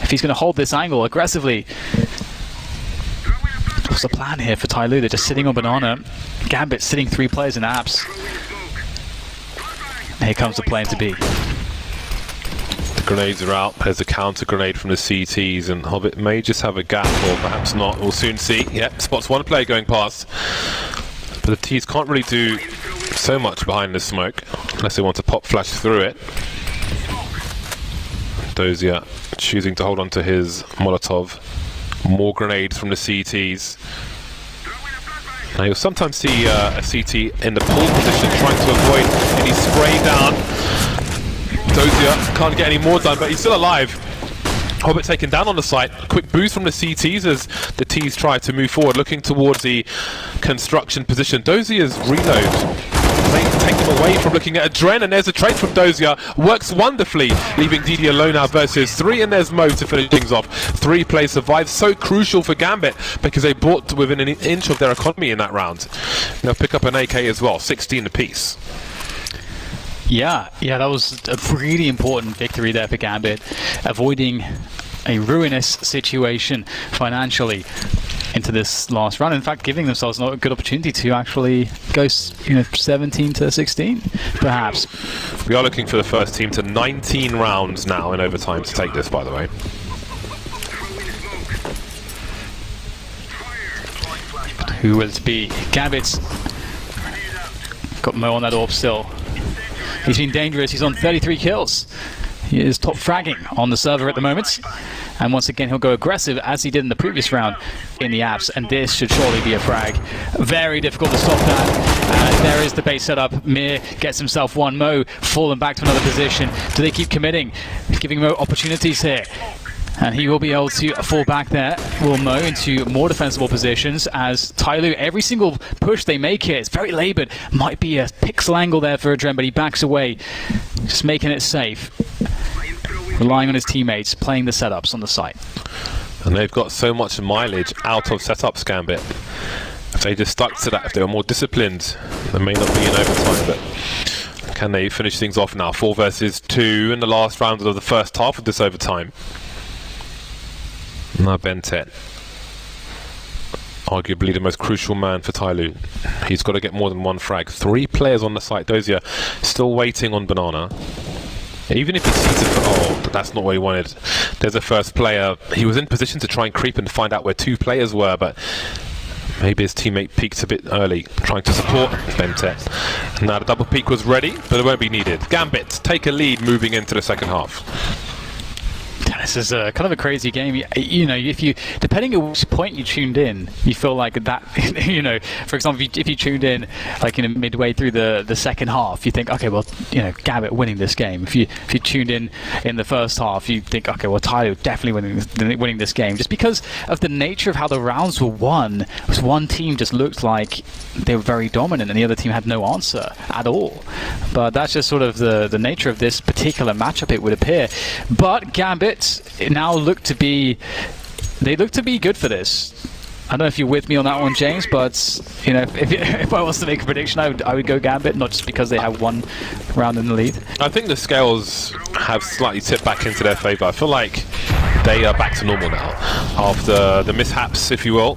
if he's going to hold this angle aggressively. What's the plan here for TyLoo? They're just sitting on Banana. Gambit sitting 3 players in apps. And here comes the plan to be. The grenades are out. There's a counter grenade from the CTs, and Hobbit may just have a gap, or perhaps not. We'll soon see. Yep, spots one player going past. But the T's can't really do so much behind the smoke unless they want to pop flash through it. Dozier choosing to hold on to his Molotov. More grenades from the CTs. Now you'll sometimes see a CT in the pull position trying to avoid any spray down. Dozier can't get any more done, but he's still alive. Hobbit taken down on the site. Quick boost from the CTs as the T's try to move forward, looking towards the construction position. Dozier's reload take them away from looking at a Dren, and there's a trade from Dozier. Works wonderfully, leaving DD alone now versus 3, and there's Mo to finish things off. 3 players survive. So crucial for Gambit because they bought within an inch of their economy in that round. They'll pick up an AK as well, 16 apiece. Yeah, that was a really important victory there for Gambit, avoiding a ruinous situation financially into this last round. In fact, giving themselves a good opportunity to actually go, 17 to 16, perhaps. We are looking for the first team to 19 rounds now in overtime to take this, by the way. Who will it be? Gambit's got Mo on that orb still. He's been dangerous. He's on 33 kills. He is top fragging on the server at the moment. And once again, he'll go aggressive as he did in the previous round in the apps. And this should surely be a frag. Very difficult to stop that. There is the base setup. Mir gets himself one. Mo falling back to another position. Do they keep committing? Giving Mo opportunities here. And he will be able to fall back there, will Mo, into more defensible positions as TyLoo, every single push they make here, it's very laboured. Might be a pixel angle there for a Dren, but he backs away, just making it safe. Relying on his teammates, playing the setups on the site. And they've got so much mileage out of setups, Gambit. If they just stuck to that, if they were more disciplined, they may not be in overtime, but can they finish things off now? 4 versus 2 in the last round of the first half of this overtime. Now Bentet, arguably the most crucial man for TyLoo. He's got to get more than 1 frag. 3 players on the site. Dozier still waiting on Banana. Even if he sees it, oh, that's not what he wanted. There's a first player. He was in position to try and creep and find out where 2 players were, but maybe his teammate peeked a bit early, trying to support Bentet. Now the double peek was ready, but it won't be needed. Gambit take a lead moving into the second half. This is kind of a crazy game. If you, depending on which point you tuned in, you feel like that, for example, if you tuned in like midway through the second half, you think, okay, well, Gambit winning this game. If you tuned in the first half, you think, okay, well, TyLoo definitely winning this game. Just because of the nature of how the rounds were won, was one team just looked like they were very dominant and the other team had no answer at all. But that's just sort of the nature of this particular matchup, it would appear. But Gambit now look to be good for this. I don't know if you're with me on that one, James, but if I was to make a prediction, I would go Gambit, not just because they have 1 round in the lead. I think the scales have slightly tipped back into their favour. I feel like they are back to normal now after the mishaps, if you will.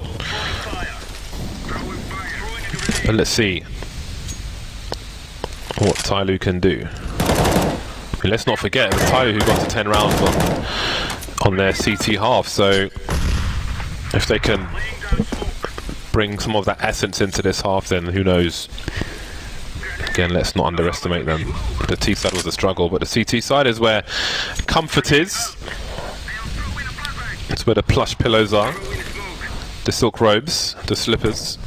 But let's see what TyLoo can do. Let's not forget, it was TyLoo who got to 10 rounds on their CT half, so if they can bring some of that essence into this half, then who knows. Again, let's not underestimate them. The T side was a struggle, but the CT side is where comfort is. It's where the plush pillows are, the silk robes, the slippers,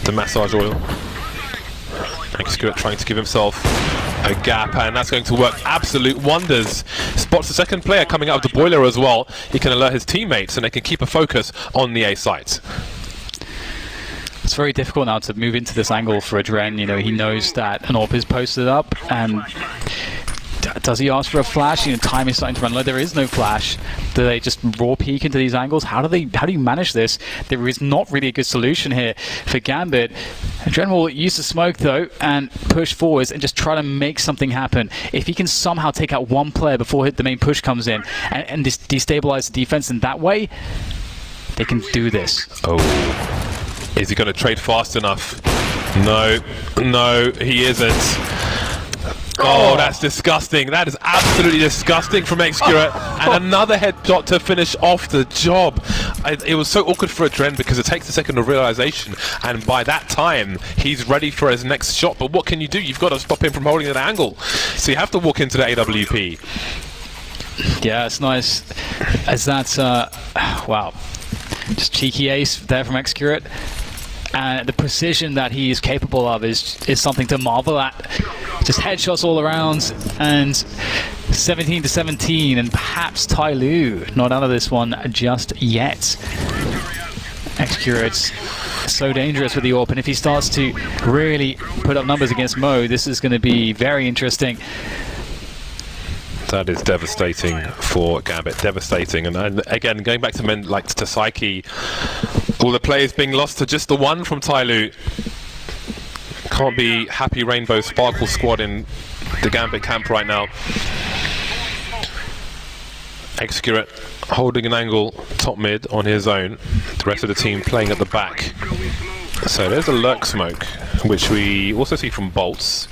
the massage oil. Xskuit trying to give himself a gap, and that's going to work absolute wonders. Spots the second player coming out of the boiler as well. He can alert his teammates and they can keep a focus on the A site. It's very difficult now to move into this angle for Adren. You know, he knows that an AWP is posted up, and does he ask for a flash? You know, time is starting to run low. There is no flash. Do they just raw peek into these angles? How do you manage this? There is not really a good solution here for Gambit. Adren will use the smoke though and push forwards and just try to make something happen. If he can somehow take out one player before the main push comes in and destabilize the defense in that way, they can do this. Oh. Is he going to trade fast enough? No, he isn't. Oh, that's disgusting. That is absolutely disgusting from FACEIT. And another headshot to finish off the job. It was so awkward for Adren because it takes a second of realization, and by that time, he's ready for his next shot. But what can you do? You've got to stop him from holding an angle. So you have to walk into the AWP. Yeah, it's nice. As that's, wow. Just cheeky ace there from FACEIT. And the precision that he is capable of is something to marvel at. Just headshots all around, and 17-17, and perhaps TyLoo not out of this one just yet. FACEIT's so dangerous with the AWP, and if he starts to really put up numbers against Mo, this is going to be very interesting. That is devastating for Gambit, devastating. And again, going back to men like to Psyche, all the players being lost to just the one from TyLoo. Can't be happy Rainbow Sparkle squad in the Gambit camp right now. FACEIT holding an angle top mid on his own. The rest of the team playing at the back. So there's a lurk smoke, which we also see from Bolts.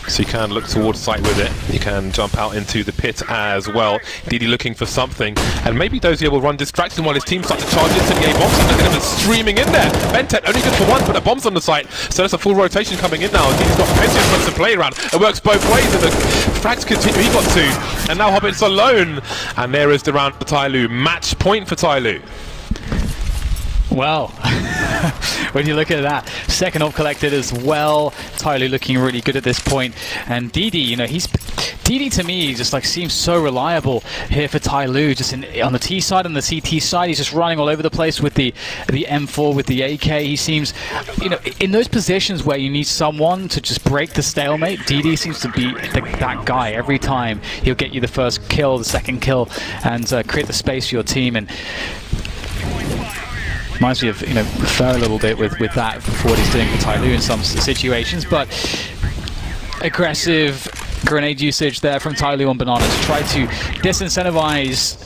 So you can look towards site with it. You can jump out into the pit as well. DD looking for something, and maybe Dozier will run distracted while his team start to charge into the A bombs. And look at him streaming in there. Bentet only good for one, but a bomb's on the site. So that's a full rotation coming in now. DD's got plenty of fun to play around. It works both ways, and the frags continue. He got two, and now Hobbit's alone. And there is the round for TyLoo. Match point for TyLoo. Well, when you look at that, second AWP collected as well. TyLoo looking really good at this point, and DD, you know, DD to me just like seems so reliable here for TyLoo. Just on the T side and the CT side, he's just running all over the place with the M4, with the AK. He seems, you know, in those positions where you need someone to just break the stalemate, DD seems to be that guy every time. He'll get you the first kill, the second kill, and create the space for your team. And reminds me of, you know, Fer a little bit with that for what he's doing for TyLoo in some situations, but aggressive grenade usage there from TyLoo on Bananas to try to disincentivize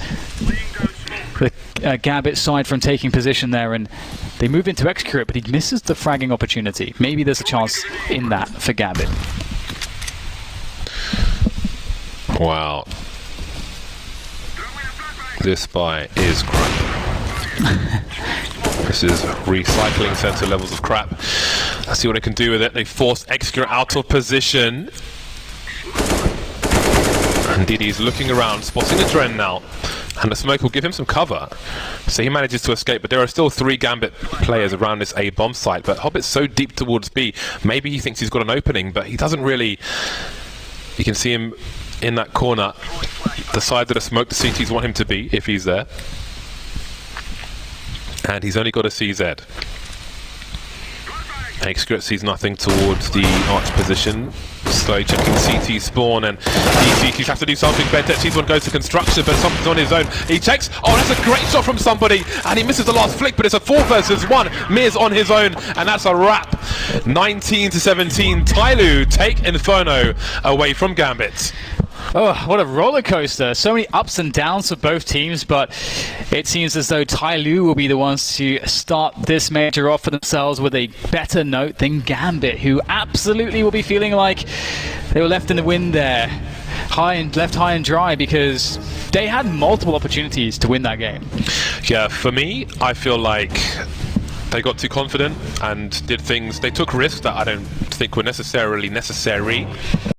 the Gambit side from taking position there, and they move into FACEIT, but he misses the fragging opportunity. Maybe there's a chance in that for Gambit. Wow. This spy is crap. This is recycling center levels of crap. Let's see what they can do with it. They force FACEIT out of position. And DD's looking around, spotting the Adren now. And the smoke will give him some cover. So he manages to escape, but there are still 3 Gambit players around this A bomb site. But Hobbit's so deep towards B, maybe he thinks he's got an opening, but he doesn't really. You can see him in that corner, the side that the smoke the CTs want him to be, if he's there. And he's only got a CZ. FACEIT sees nothing towards the arch position. Slowly checking CT spawn, and these CTs have to do something. Bentet sees one goes to construction, but something's on his own. He checks. Oh, that's a great shot from somebody, and he misses the last flick, but it's a 4 versus 1. Miz on his own, and that's a wrap. 19-17. TyLoo take Inferno away from Gambit. Oh, what a roller coaster. So many ups and downs for both teams, but it seems as though TyLoo will be the ones to start this major off for themselves with a better note than Gambit, who absolutely will be feeling like they were left in the wind there, left high and dry, because they had multiple opportunities to win that game. Yeah, for me, I feel like they got too confident and did things, they took risks that I don't think were necessarily necessary.